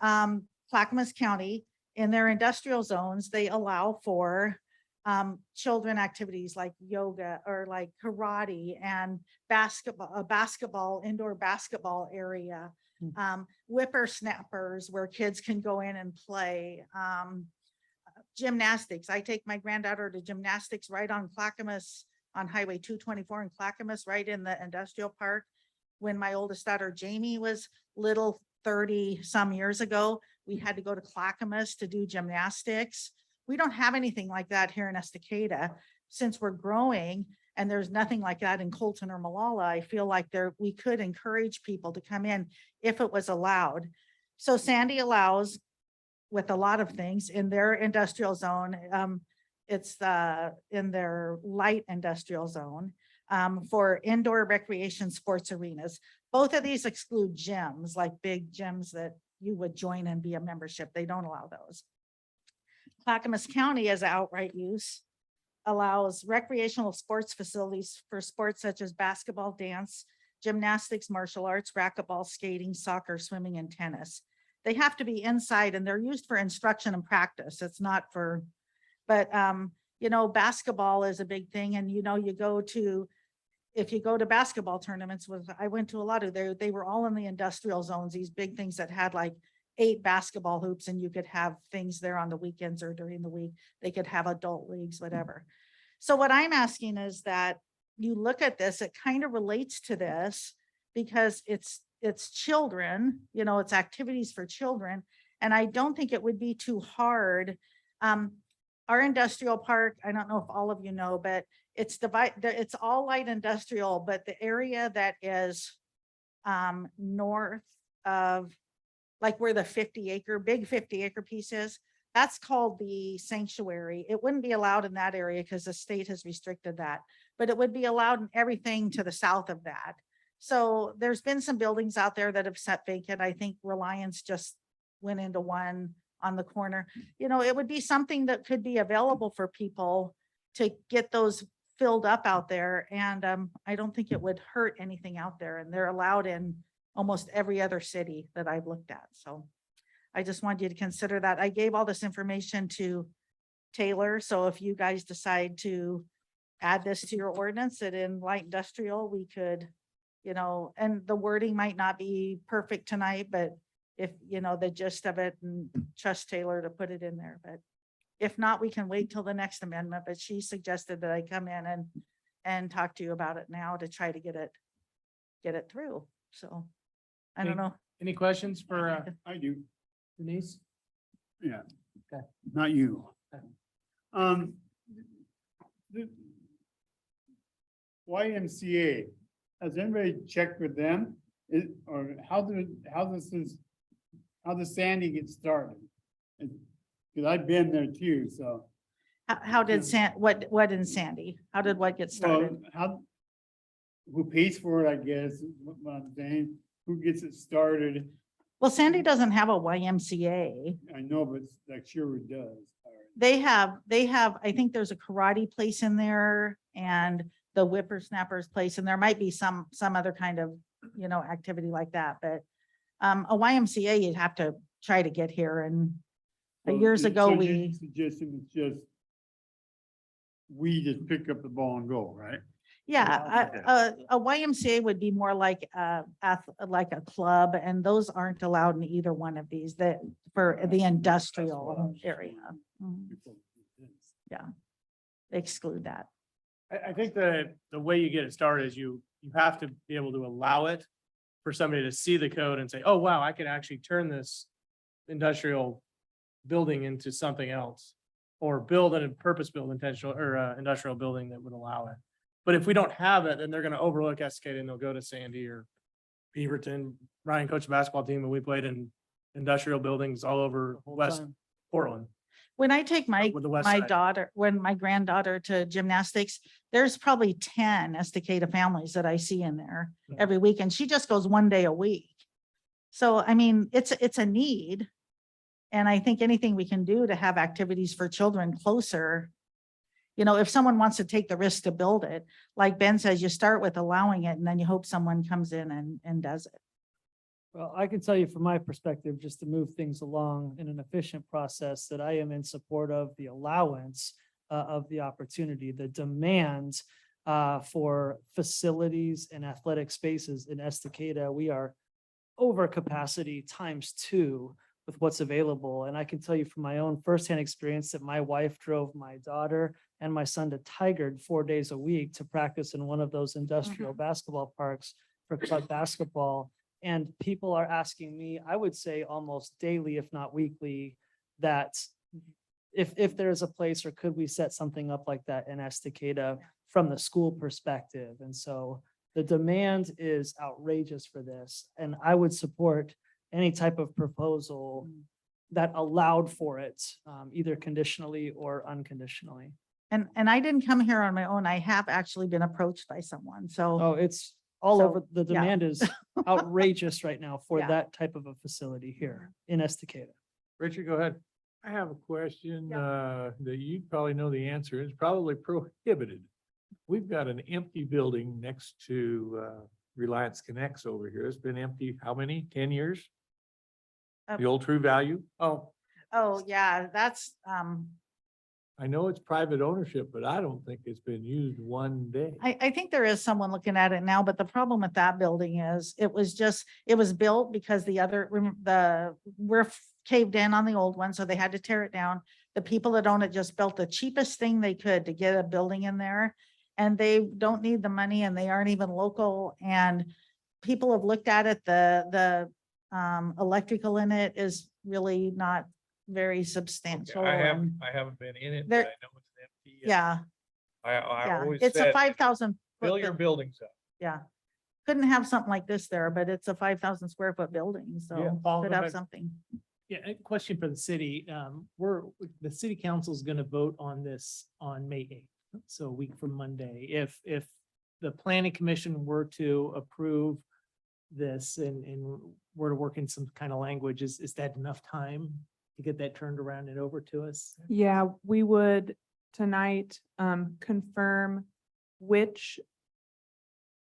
Clackamas County, in their industrial zones, they allow for children activities like yoga or like karate and basketball, indoor basketball area, whippersnappers where kids can go in and play, gymnastics. I take my granddaughter to gymnastics right on Clackamas, on Highway 224 in Clackamas, right in the industrial park. When my oldest daughter Jamie was little 30 some years ago, We had to go to Clackamas to do gymnastics. We don't have anything like that here in Estacada. Since we're growing and there's nothing like that in Colton or Malala, I feel like we could encourage people to come in if it was allowed. So Sandy allows with a lot of things in their industrial zone. It's in their light industrial zone for indoor recreation sports arenas. Both of these exclude gyms, like big gyms that you would join and be a membership. They don't allow those. Clackamas County as outright use allows recreational sports facilities for sports such as basketball, dance, gymnastics, martial arts, racquetball, skating, soccer, swimming, and tennis. They have to be inside and they're used for instruction and practice. It's not for, but you know, basketball is a big thing. And you know, if you go to basketball tournaments I went to a lot of they were all in the industrial zones, these big things that had like 8 basketball hoops, and you could have things there on the weekends or during the week. They could have adult leagues, whatever. So what I'm asking is that you look at this, it kind of relates to this because it's children, you know, it's activities for children. And I don't think it would be too hard. Our industrial park, I don't know if all of you know, but it's all light industrial, but the area that is north of like where the big 50 acre piece is, that's called the sanctuary. It wouldn't be allowed in that area because the state has restricted that, but it would be allowed in everything to the south of that. So there's been some buildings out there that have sat vacant. I think Reliance just went into one on the corner. You know, it would be something that could be available for people to get those filled up out there. And I don't think it would hurt anything out there. And they're allowed in almost every other city that I've looked at. So I just want you to consider that. I gave all this information to Taylor. So if you guys decide to add this to your ordinance, that in light industrial, we could, you know, and the wording might not be perfect tonight, but if, you know, the gist of it, and trust Taylor to put it in there, but if not, we can wait till the next amendment. But she suggested that I come in and talk to you about it now to try to get it through. So I don't know. Any questions for I do, Denise? yeah. Okay. Not you. Okay. The YMCA, has anybody checked with them? Or how does Sandy get started? Because I've been there too, so. How did what in Sandy? How did what get started? Well, who pays for it, I guess, is what I'm saying, who gets it started? Well, Sandy doesn't have a YMCA. I know, but like Sherwood does. They have, I think there's a karate place in there and the whippersnappers place, and there might be some other kind of, you know, activity like that, but a YMCA, you'd have to try to get here. And years ago, So we, your suggestion is just we just pick up the ball and go, right? yeah, a YMCA would be more like a club, and those aren't allowed in either one of these, that for the industrial area. Yeah, they exclude that. I think the way you get it started is you have to be able to allow it for somebody to see the code and say, oh, wow, I can actually turn this industrial building into something else, or build a purpose-built intentional or industrial building that would allow it. But if we don't have it, then they're going to overlook Estacada and they'll go to Sandy or Beaverton. Ryan coached a basketball team and we played in industrial buildings all over West Portland. When I take my With the west side. my granddaughter to gymnastics, there's probably 10 Estacada families that I see in there every week, and she just goes one day a week. So, I mean, it's a need. And I think anything we can do to have activities for children closer, you know, if someone wants to take the risk to build it, like Ben says, you start with allowing it and then you hope someone comes in and does it. Well, I can tell you from my perspective, just to move things along in an efficient process, that I am in support of the allowance of the opportunity, the demand for facilities and athletic spaces in Estacada. We are over capacity ×2 with what's available. And I can tell you from my own firsthand experience that my wife drove my daughter and my son to Tigard 4 days a week to practice in one of those industrial basketball parks for club basketball. And people are asking me, I would say almost daily, if not weekly, that if there's a place or could we set something up like that in Estacada from the school perspective? And so the demand is outrageous for this, and I would support any type of proposal that allowed for it, either conditionally or unconditionally. And I didn't come here on my own. I have actually been approached by someone. So Oh, it's all So, over. The yeah. demand is outrageous right now for Yeah. that type of a facility here in Estacada. Richard, go ahead. I have a question, that you probably know the answer. It's probably prohibited. We've got an empty building next to, Reliance Connects over here. It's been empty, how many? 10 years? The old True Value? Oh, yeah, that's, I know it's private ownership, but I don't think it's been used one day. I think there is someone looking at it now, but the problem with that building is it was built because the roof caved in on the old one, so they had to tear it down. The people that own it just built the cheapest thing they could to get a building in there. And they don't need the money and they aren't even local, and people have looked at it, the electrical in it is really not very substantial. and I haven't been in it, There- but I know it's empty. and Yeah, I yeah, always it's a said, 5,000. fill your buildings up. Yeah. Couldn't have something like this there, but it's a 5,000 square foot building, so Paul, could go have ahead. something. Yeah, a question for the city. The city council is gonna vote on this on May 8th, so a week from Monday. If the planning commission were to approve this and were to work in some kind of language, is that enough time to get that turned around and over to us? Yeah, we would tonight confirm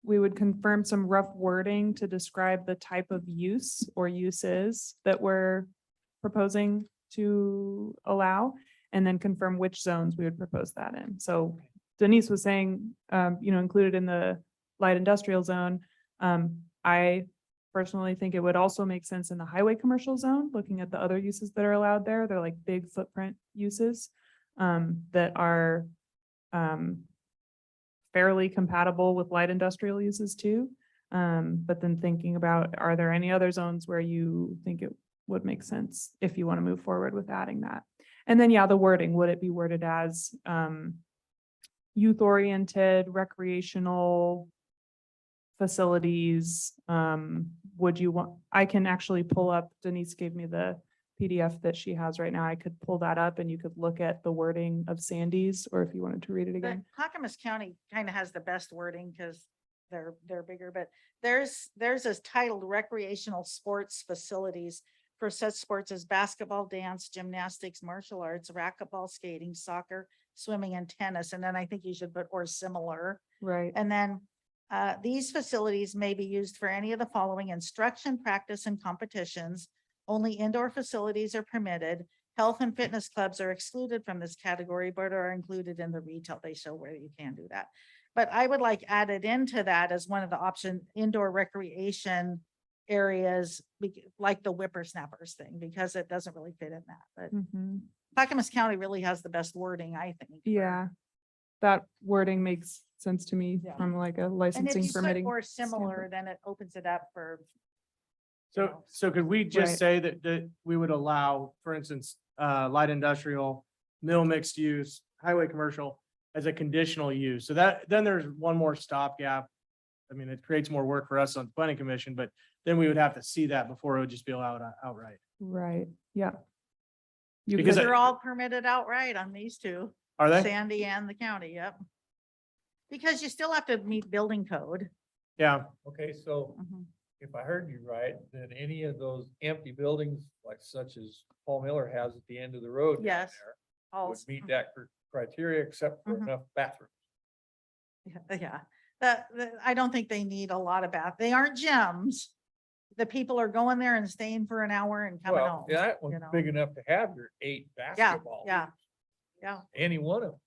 we would confirm some rough wording to describe the type of use or uses that we're proposing to allow, and then confirm which zones we would propose that in. So Denise was saying, included in the light industrial zone. I personally think it would also make sense in the highway commercial zone, looking at the other uses that are allowed there. They're like big footprint uses that are fairly compatible with light industrial uses too. But then thinking about, are there any other zones where you think it would make sense if you want to move forward with adding that? And then, yeah, the wording, would it be worded as youth-oriented, recreational facilities? Would you want, I can actually pull up, Denise gave me the PDF that she has right now. I could pull that up and you could look at the wording of Sandy's, or if you wanted to read it But again. Clackamas County kind of has the best wording because they're bigger, but theirs is titled recreational sports facilities for such sports as basketball, dance, gymnastics, martial arts, racquetball, skating, soccer, swimming, and tennis. And then I think you should put or similar. Right. And then these facilities may be used for any of the following: instruction, practice, and competitions. Only indoor facilities are permitted. Health and fitness clubs are excluded from this category, but are included in the retail. They show where you can do that. But I would like added into that as one of the option, indoor recreation areas, like the whippersnappers thing, because it doesn't really fit in that. But Mhm. Clackamas County really has the best wording, I think. for- Yeah, that wording makes sense to me Yeah. from like a And if licensing you put permitting. or similar, standpoint. then it opens it up for. so could we just Right. say that we would allow, for instance, light industrial, mill mixed use, highway commercial as a conditional use? So then there's one more stopgap. I mean, it creates more work for us on the planning commission, but then we would have to see that before it would just be allowed outright. Right, yeah. You Because could- They're all permitted outright on these two, Are they? Sandy and the county, yep. Because you still have to meet building code. Yeah. Okay, so Mhm. if I heard you right, then any of those empty buildings, like such as Paul Miller has at the end of the road down Yes. there, All, would meet that criteria except for Mhm. enough bathrooms. yeah, I don't think they need a lot of they aren't gyms. The people are going there and staying for an hour and coming Well, home. yeah, that you one's know. big enough to have your 8 Yeah, basketball. yeah, hoops, yeah, Any one of them.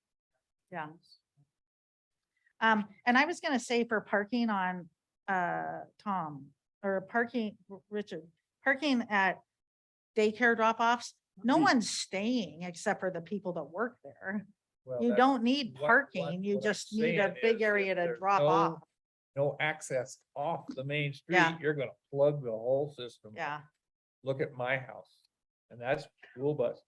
yeah. And I was gonna say for parking on, Tom, or parking, Richard, parking at daycare drop-offs, no one's staying except for the people that work there. Well, You that's don't need what- parking, you what I'm just need a saying big is area if to there's drop no- off. no access off the main street, Yeah. you're gonna plug the whole system. Yeah, Look at my house. And that's school bus.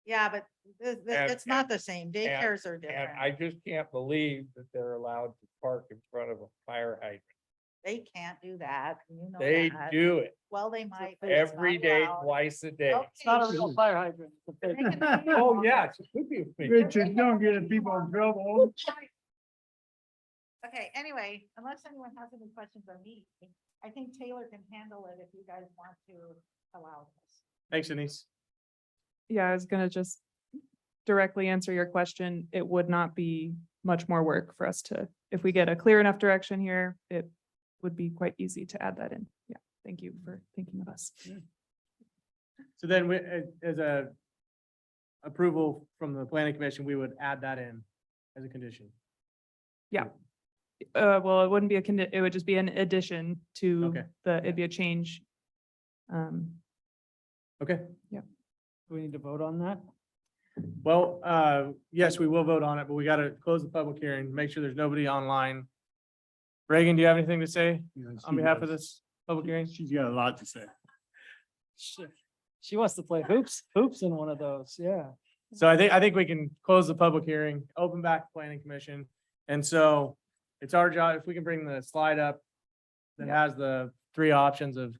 yeah, but And- it's not the same. Daycares are And different. I just can't believe that they're allowed to park in front of a fire hydrant. They can't do that. You know They that. do it Well, they might. but it's every not day, allowed. twice a day. Okay. It's not a real fire hydrant. It's a They fake- can do it. Oh, yeah, it could be a fake. Richard, don't get people in trouble. Okay, anyway, unless anyone has any questions on me, I think Taylor can handle it if you guys want to allow this. Thanks, Denise. Yeah, I was gonna just directly answer your question. It would not be much more work for us to, if we get a clear enough direction here, it would be quite easy to add that in. Yeah, thank you for thinking of us. So then we, as a approval from the planning commission, we would add that in as a condition. Well, it wouldn't be it would just be an addition to Okay. it'd be a change. Okay, Do we need to vote on that? well, yes, we will vote on it, but we gotta close the public hearing, make sure there's nobody online. Reagan, do you have anything to say on behalf of this public hearing? She's got a lot to say. She wants to play hoops in one of those, yeah. So I think we can close the public hearing, open back the planning commission. And so it's our job, if we can bring the slide up that has the three options of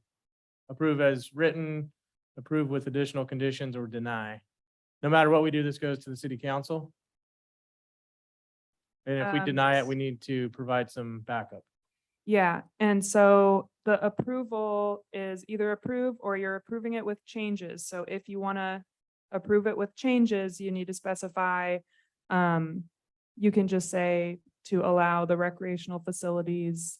approve as written, approve with additional conditions, or deny. No matter what we do, this goes to the city council. And if we deny it, we need to provide some backup. Yeah, and so the approval is either approve or you're approving it with changes. So if you want to approve it with changes, you need to specify, you can just say to allow the recreational facilities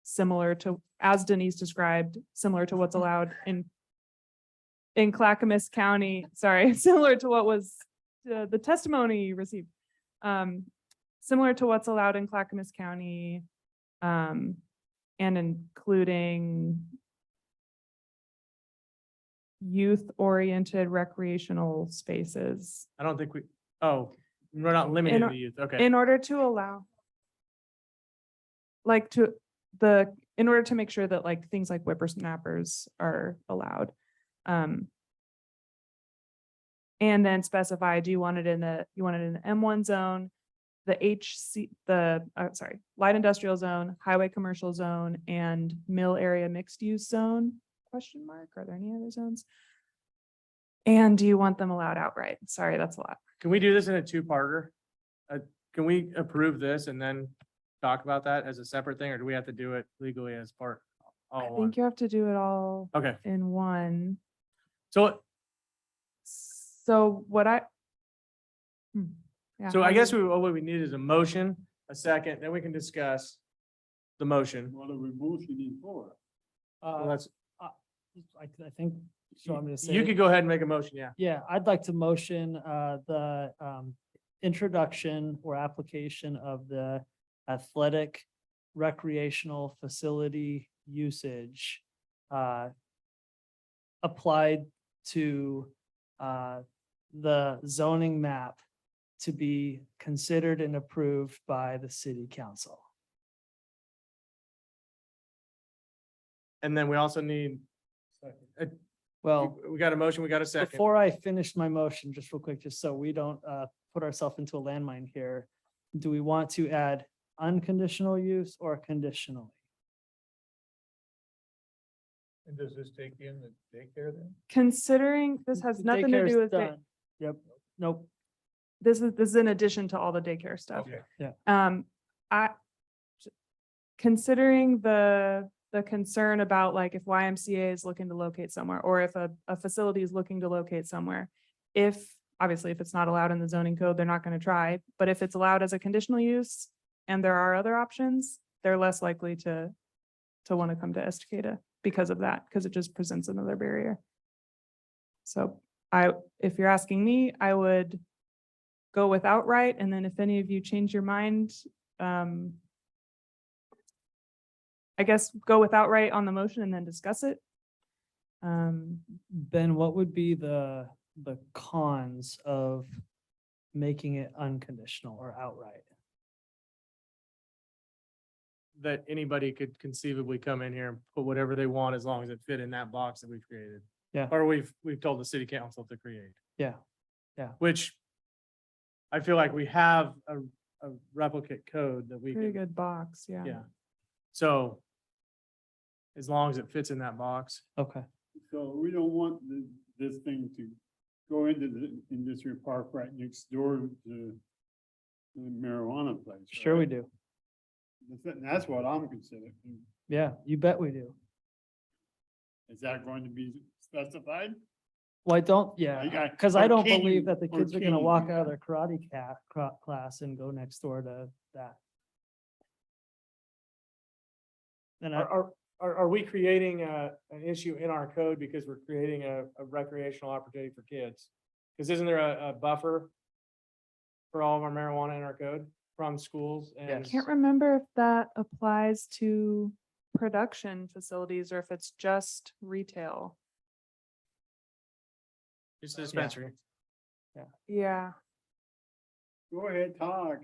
similar to, as Denise described, similar to what's allowed in Clackamas County, sorry, similar to what was the testimony you received. Similar to what's allowed in Clackamas County, and including youth-oriented recreational spaces I don't think we're not limiting or- the youth. Okay. in order to allow in order to make sure that like things like whippersnappers are allowed. And then specify, do you want it in the M1 zone, light industrial zone, highway commercial zone, and mill area mixed use zone? Question mark, are there any other zones? And do you want them allowed outright? Sorry, that's a lot. Can we do this in a two-parter? Can we approve this and then talk about that as a separate thing, or do we have to do it legally as part? I all one? think you have to do it all Okay, in one. so, So what I. Yeah, so how I do guess you- what we need is a motion, a second, then we can discuss the motion. What are we motioning for? Well, that's, I think, so I'm gonna say. you could go ahead and make a motion, yeah. Yeah, I'd like to motion the introduction or application of the athletic recreational facility usage applied to the zoning map to be considered and approved by the city council. And then we also need, Well, we got a motion, we got a second. before I finish my motion, just real quick, just so we don't put ourselves into a landmine here, do we want to add unconditional use or conditionally? And does this take in the daycare then? Considering this has The nothing to daycare's do with, done. Yep, nope. this is in addition to all the daycare stuff. Okay. Considering the concern about like if YMCA is looking to locate somewhere, or if a facility is looking to locate somewhere, obviously if it's not allowed in the zoning code, they're not going to try, but if it's allowed as a conditional use and there are other options, they're less likely to want to come to Estacada because of that, because it just presents another barrier. So if you're asking me, I would go with outright, and then if any of you change your mind, I guess go with outright on the motion and then discuss it. Ben, what would be the cons of making it unconditional or outright? that anybody could conceivably come in here and put whatever they want as long as it fit in that box that we've created. Yeah. Or we've told the city council to create. Yeah. Which I feel like we have a replicate code that we Pretty can, good box, yeah. yeah. So as long as it fits in that box. Okay, So we don't want this thing to go into the industrial park right next door to the marijuana place. sure we right? do. That's what I'm considering. Yeah, you bet we do. Is that going to be specified? Well, I don't, yeah, because I or don't can believe you- that the or kids are can gonna you walk do out of that? their karate class and go next door to that. And Are we creating an issue in our code because we're creating a recreational opportunity for kids? Because isn't there a buffer for all of our marijuana in our code from schools and? Can't remember if that applies to production facilities or if it's just retail. Just a dispensary. Yeah, Go ahead, talk.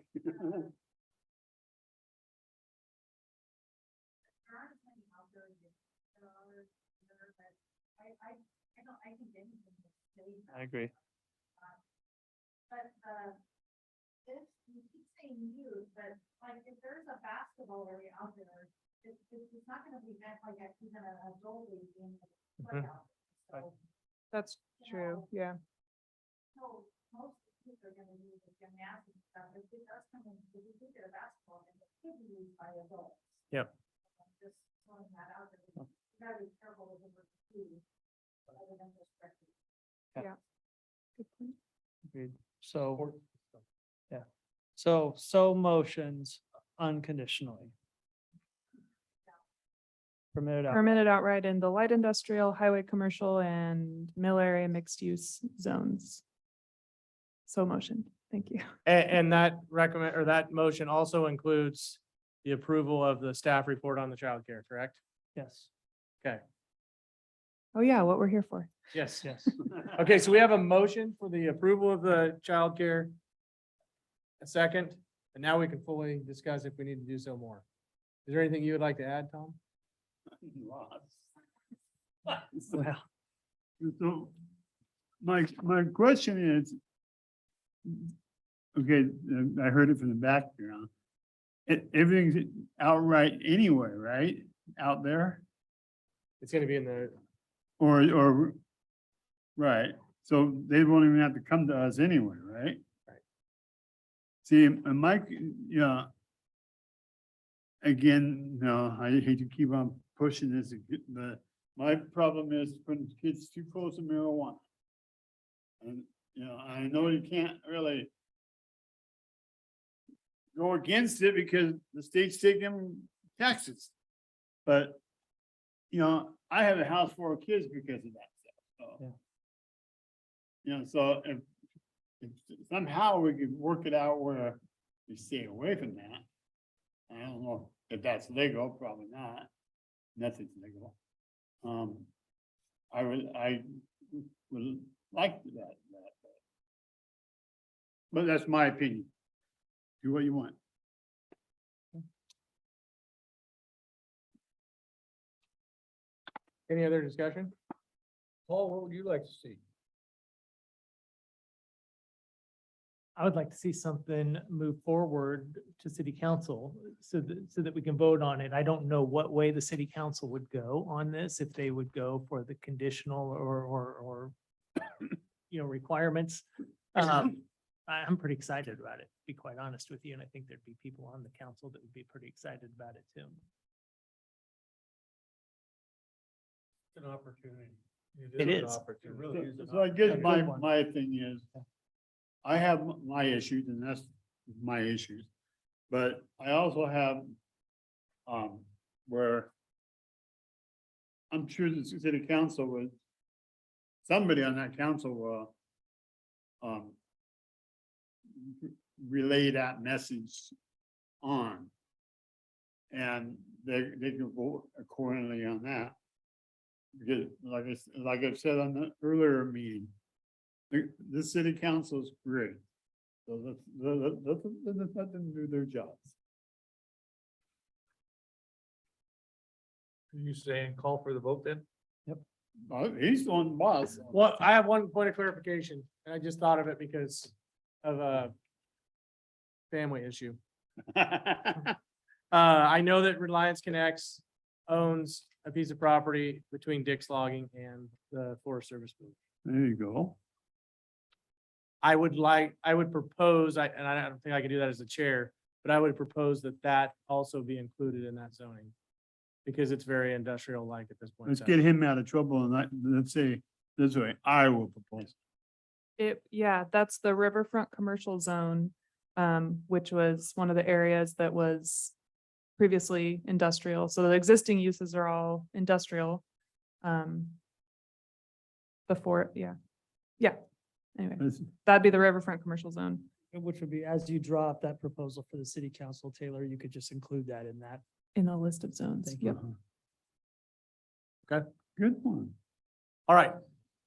I agree. But, this, you keep saying youth, but like if there's a basketball area out there, it's not gonna be meant like even a adult league in the play out. So, that's true, yeah. so most of the kids are gonna use the gymnastics stuff, if it does come in, if you do get a basketball, then it could be used by adults. Yep. Just throwing that out there, you gotta be careful with the word youth, other than just recreation. Good point. Agreed. So, yeah. So motions unconditionally. Permitted out. Permitted outright in the light industrial, highway, commercial, and mill area mixed use zones. So motion, thank you. And that recommend, or that motion also includes the approval of the staff report on the childcare, correct? Yes, Okay, Oh, yeah, what we're here for. yes. yes. Okay, so we have a motion for the approval of the childcare. A second, and now we can fully discuss if we need to do so more. Is there anything you would like to add, Tom? Well, So my question is, okay, I heard it from the background. Everything's outright anyway, right? Out there It's gonna be in the, or, right? So they won't even have to come to us anyway, right? Right. See, and Mike, yeah. Again, no, I hate to keep on pushing this, but my problem is putting kids too close to marijuana. And, I know you can't really go against it because the state's taking taxes. But, I have a house full of kids because of that stuff, so. So if somehow we could work it out where we stay away from that. I don't know if that's legal, probably not. Nothing's legal. I would like that. But that's my opinion. Do what you want. any other discussion? Paul, what would you like to see? I would like to see something move forward to city council so that we can vote on it. I don't know what way the city council would go on this, if they would go for the conditional or requirements. I'm pretty excited about it, to be quite honest with you, and I think there'd be people on the council that would be pretty excited about it too. It's an opportunity. It is. So I guess A good my one. thing is, I have my issues and that's my issues. But I also have, where I'm sure the city council would, somebody on that council will, relay that message on. And they can vote accordingly on that. Because like I've said on the earlier meeting, the city council is great. So let them do their jobs. You saying call for the vote then? He's on boss. Well, I have one point of clarification, and I just thought of it because of a family issue. I know that Reliance Connects owns a piece of property between Dick's Logging and the Forest Service. There you go. I would propose, and I don't think I can do that as a chair, but I would propose that that also be included in that zoning. Because it's very industrial-like at this point. in Let's time. get him out of trouble and let's say this way, I will propose. Yeah, that's the riverfront commercial zone, which was one of the areas that was previously industrial. So the existing uses are all industrial. Before, yeah. Anyway, That's- that'd be the riverfront commercial zone. Which would be, as you draw up that proposal for the city council, Taylor, you could just include that in that. In the list of zones. Thank you. Yep. Good one. All right,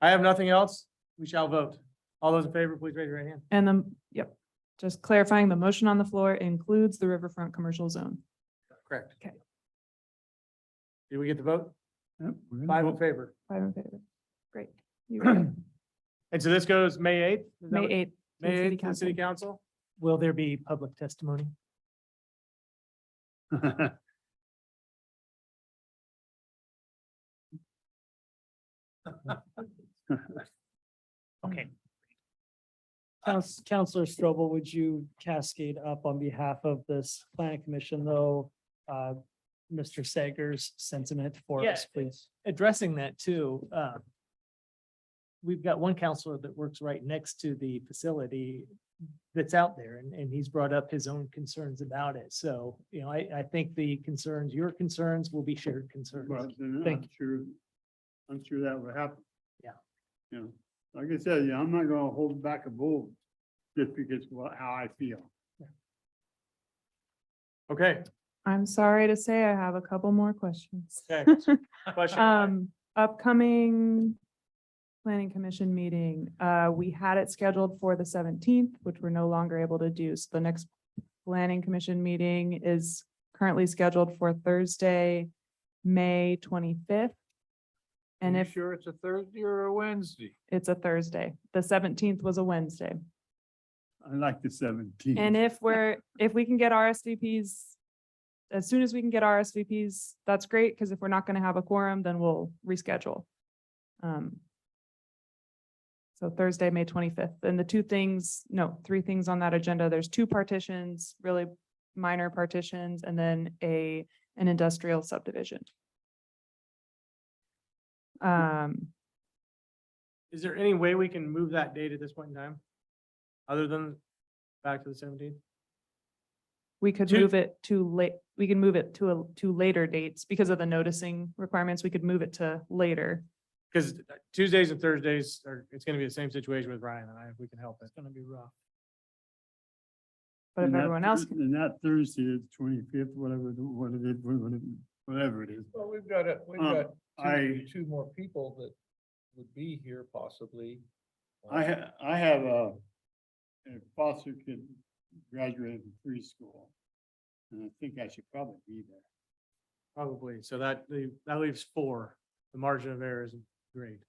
I have nothing else. We shall vote. All those in favor, please raise your right hand. And then, yep, just clarifying, the motion on the floor includes the riverfront commercial zone. Correct. Okay. Did we get the vote? Yep, we're gonna 5 in vote. favor. 5 in favor. Great. You got it. And so this goes May 8th? Is that May what- 8th. May City 8th to the city council? Will there be public testimony? Okay. Counselor Strobel, would you cascade up on behalf of this planning commission, though, Mr. Sager's sentiment for Yeah. us, please? Addressing that too, we've got one counselor that works right next to the facility that's out there, and he's brought up his own concerns about it. So, you know, I think the concerns, your concerns will be shared concerns. Well, then Thank I'm sure that will happen. Yeah. You know, like I said, yeah, I'm not gonna hold back a bull just because how I feel. Okay, I'm sorry to say I have a couple more questions. okay. Question. Upcoming planning commission meeting, we had it scheduled for the 17th, which we're no longer able to do. So the next planning commission meeting is currently scheduled for Thursday, May 25th. And You if sure it's a Thursday or a Wednesday? it's a Thursday, the 17th was a Wednesday. I like the 17. And if we can get RSVPs, as soon as we can get RSVPs, that's great, because if we're not gonna have a quorum, then we'll reschedule. So Thursday, May 25th, and the three things on that agenda, there's 2 partitions, really minor partitions, and then an industrial subdivision. Is there any way we can move that date at this point in time? Other than back to the 17th? We could Two- move it to late, we can move it to later dates because of the noticing requirements. We could move it to later. Because Tuesdays and Thursdays it's gonna be the same situation with Ryan and I, if we can help it. It's gonna be rough. But if And that everyone else, Thur- And that Thursday, the 25th, whatever it is. Well, we've got I, two more people that would be here possibly. I have a foster kid graduated from preschool. And I think I should probably be there. Probably. So that leaves 4. The margin of error is great.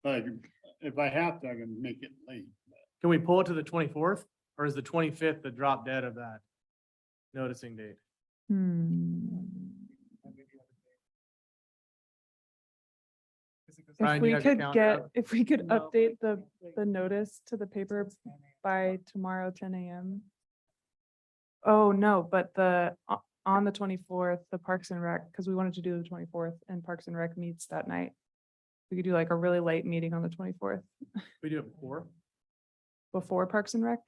But if I have to, I can make it late. Can we pull it to the 24th, or is the 25th the drop dead of that noticing date? If Ryan, we you have your could calendar up? if we could No, update the notice to the paper by tomorrow, 10 a.m. Oh, no, but on the 24th, the Parks and Rec, because we wanted to do the 24th and Parks and Rec meets that night. We could do like a really late meeting on the 24th We do it before. before Parks and Rec.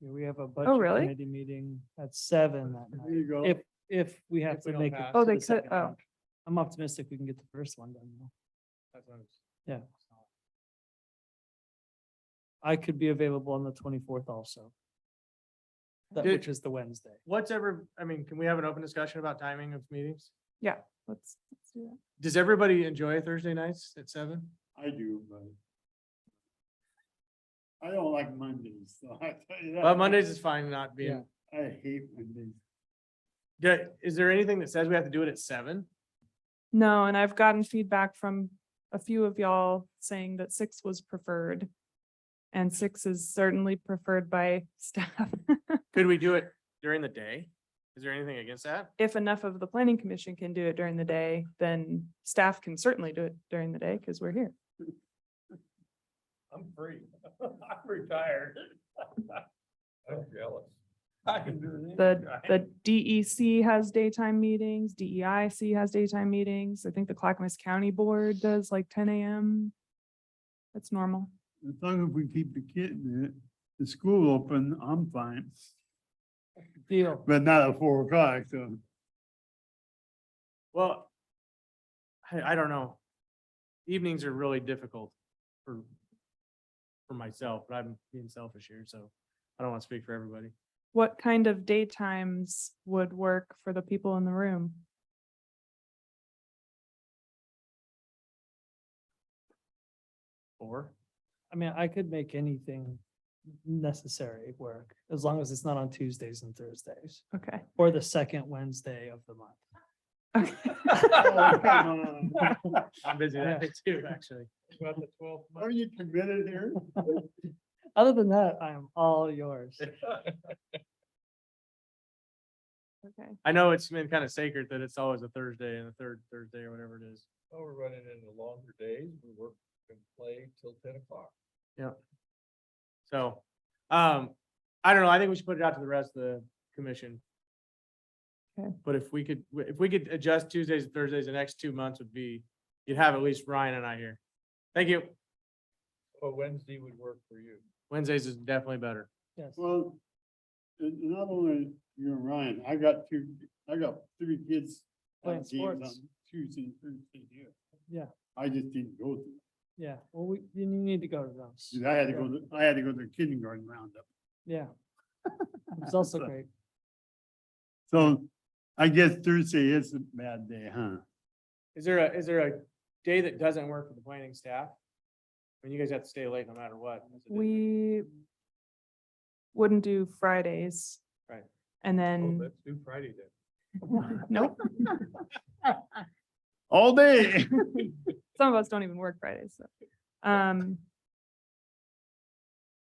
Yeah, we have a budget really? committee meeting at 7 that There night. you go. If we have If we to don't make it. pass. to Oh, the they could, second oh, round. I'm optimistic we can get the first one done. though. Yeah. I could be available on the 24th also. Did- Which is the Wednesday. Can we have an open discussion about timing of meetings? let's do that. Does everybody enjoy Thursday nights at 7? I do, but I don't like Mondays, so I tell you that. Well, Mondays is fine not being, I hate Mondays. is there anything that says we have to do it at 7? No, and I've gotten feedback from a few of y'all saying that 6 was preferred. And 6 is certainly preferred by staff. Could we do it during the day? Is there anything against that? If enough of the planning commission can do it during the day, then staff can certainly do it during the day because we're here. I'm free. I'm retired. I'm jealous. I can do it. The DEC has daytime meetings, DEIC has daytime meetings. I think the Clackamas County Board does like 10 a.m. That's normal. As long as we keep the school open, I'm fine, Deal. but not at 4 o'clock, so. Well, I don't know. Evenings are really difficult for myself, but I'm being selfish here, so I don't want to speak for everybody. What kind of daytimes would work for the people in the room? Or I mean, I could make anything necessary work, as long as it's not on Tuesdays and Thursdays, Okay. or the second Wednesday of the month. Oh, come on. I'm busy that day too, actually. About the 12th. Are you committed here? Other than that, I am all yours. Okay. I know it's been kind of sacred that it's always a Thursday and a third Thursday or whatever it is. Oh, we're running into longer days. We work and play till 10 o'clock. So, I don't know. I think we should put it out to the rest of the commission. Okay. But if we could adjust Tuesdays and Thursdays, the next 2 months would be, you'd have at least Ryan and I here. Thank you. Or Wednesday would work for you. Wednesdays is definitely better. Yes. Well, not only you and Ryan, I got 3 kids. Playing have games sports. on Tuesday and Thursday here. Yeah, I just didn't go to them. yeah. Well, you need to go to those. 'Cause I had to go to the kindergarten roundup. Yeah. It's also great. So I guess Thursday is a bad day, huh? Is there a day that doesn't work for the planning staff? I mean, you guys have to stay late no matter what. We wouldn't do Fridays. Right. And Oh, then, let's do Friday then. nope, All day. some of us don't even work Fridays, so.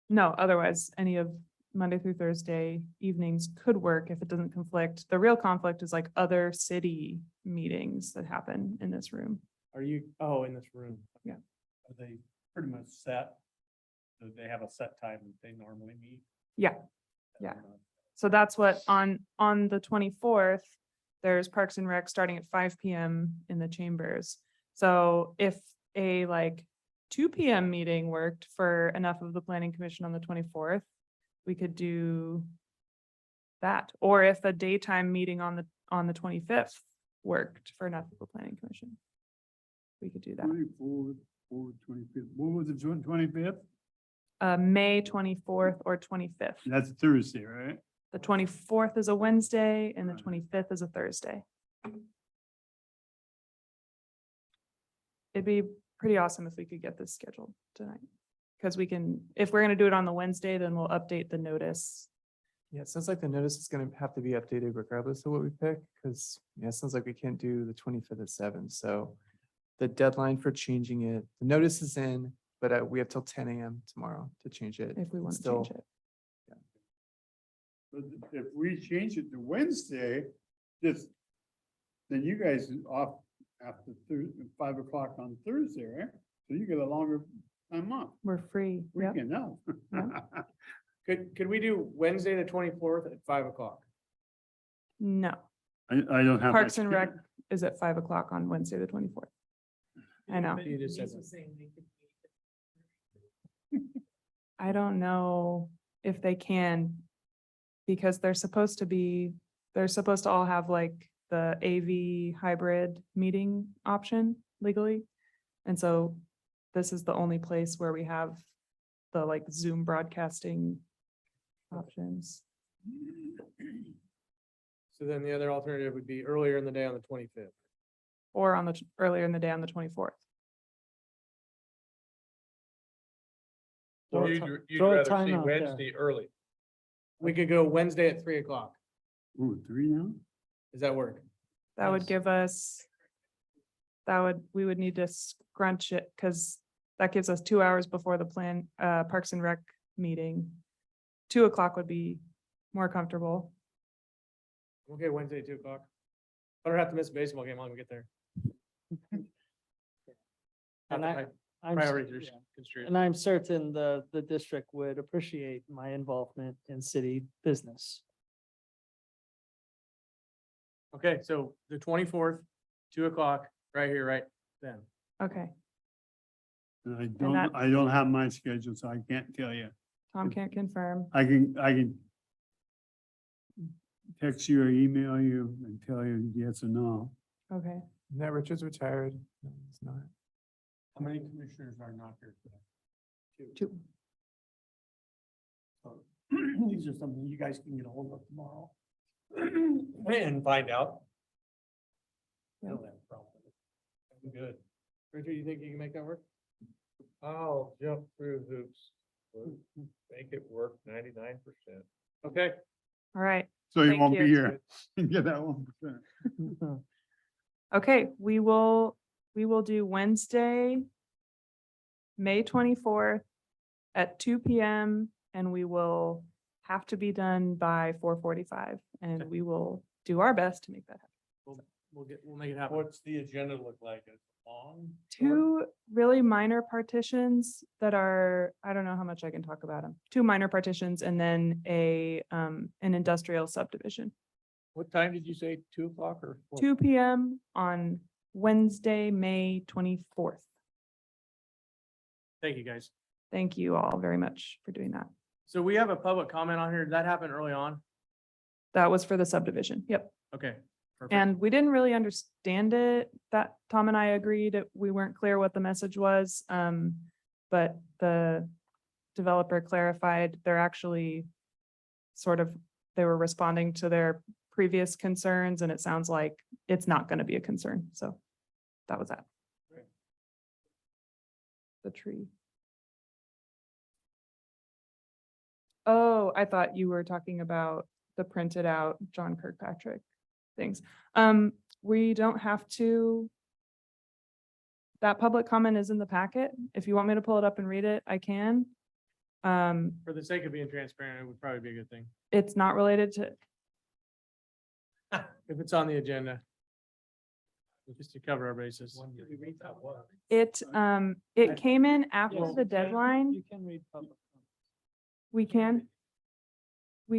No, otherwise, any of Monday through Thursday evenings could work if it doesn't conflict. The real conflict is like other city meetings that happen in this room. Are you, in this room? Yeah. Are they pretty much set? Do they have a set time that they normally meet? Yeah. Yeah. So that's what on the 24th, there's Parks and Rec starting at 5 PM in the chambers. So if a like 2 PM meeting worked for enough of the planning commission on the 24th, we could do that. Or if a daytime meeting on the 25th worked for enough of the planning commission, we could do that. 24th, 25th. What was it, 25th? May 24th or 25th. That's Thursday, right? The 24th is a Wednesday and the 25th is a Thursday. It'd be pretty awesome if we could get this scheduled tonight. Because we can, if we're gonna do it on the Wednesday, then we'll update the notice. Yeah, it sounds like the notice is gonna have to be updated regardless of what we pick, because yeah, it sounds like we can't do the 25th at 7, so. The deadline for changing it, the notice is in, but we have till 10 AM tomorrow to change it. If we want to Still- change it. But if we change it to Wednesday, then you guys are off after 5 o'clock on Thursday, right? So you get a longer time off. We're free. Yep. Weekend now. Could we do Wednesday, the 24th at 5 o'clock? No, I don't have. Parks my and Rec is at 5 o'clock on Wednesday, the 24th. I know. You just said that. I don't know if they can. Because they're supposed to all have like the AV hybrid meeting option legally. And so this is the only place where we have the like Zoom broadcasting options. So then the other alternative would be earlier in the day on the 25th. Or on earlier in the day on the 24th. Throw a You'd ti- you'd throw a rather time see out there. Wednesday early. We could go Wednesday at 3 o'clock. Ooh, 3 now? Does that work? That would Yes. give us, we would need to scrunch it because that gives us 2 hours before the plan, Parks and Rec meeting. 2 o'clock would be more comfortable. Okay, Wednesday at 2 o'clock. I don't have to miss a baseball game while we get there. And I'm s- Priorities are yeah. constrained. And I'm certain the district would appreciate my involvement in city business. Okay, so the 24th, 2 o'clock, right here, right then. Okay, And that- I don't have my schedule, so I can't tell you. Tom can't confirm. I can text you or email you and tell you yes or no. Okay, No, Richard's retired. No, it's not. How many commissioners are not here today? 2. So, These are something you guys can get a hold of tomorrow. And find out. I don't have a problem with it. I'm good. Richard, you think you can make that work? I'll jump through hoops. Make it work 99%. Okay, All right. So you Thank won't be you. here. Get that 1%. Okay, we will do Wednesday, May 24th at 2 PM, and we will have to be done by 4:45, and we will do our best to make that happen. we'll make it happen. What's the agenda look like? Is it long? short? 2 really minor partitions that are, I don't know how much I can talk about them. 2 minor partitions and then an industrial subdivision. What time did you say? 2 o'clock or? 2 PM on Wednesday, May 24th. Thank you, guys. Thank you all very much for doing that. So we have a public comment on here. Did that happen early on? That was for the subdivision. Yep. Okay. Perfect. And we didn't really understand it, that Tom and I agreed that we weren't clear what the message was. But the developer clarified they're actually they were responding to their previous concerns, and it sounds like it's not going to be a concern. So that was that. Great. The tree. Oh, I thought you were talking about the printed out John Kirkpatrick things. We don't have to. That public comment is in the packet. If you want me to pull it up and read it, I can. For the sake of being transparent, it would probably be a good thing. It's not related to, If it's on the agenda. Just to cover our bases. it came in after Yes, the you can- deadline. You can read public. We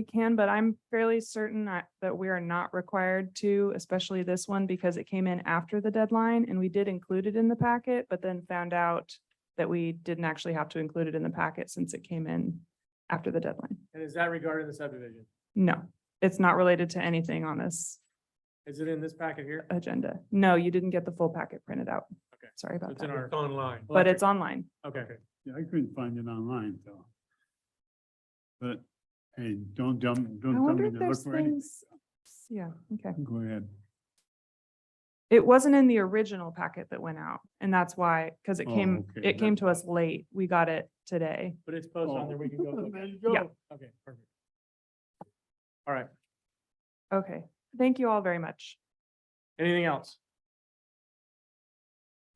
can, but I'm fairly certain that we are not required to, especially this one, because it came in after the deadline and we did include it in the packet, but then found out that we didn't actually have to include it in the packet since it came in after the deadline. And is that regarding the subdivision? No, it's not related to anything on this Is it in this packet here? agenda. No, you didn't get the full packet printed out. Okay. Sorry So about it's in that, our, It's online. but it's online. okay. Yeah, I couldn't find it online, so. But hey, don't I tell wonder me if to look there's for anything. things. Yeah, okay. Go ahead. It wasn't in the original packet that went out, and that's why, because it Oh, came, okay, it came that's to us late. We got it today. But it's posted on there. We can go. look. There you Yeah. go. Okay, perfect. All right. Okay, thank you all very much. Anything else?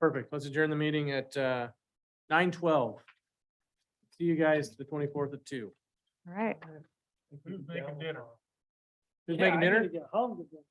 Perfect. Let's adjourn the meeting at 9:12. See you guys the 24th at 2. All right. Who's making dinner? Who's Yeah, making I dinner? gotta get home to dinner.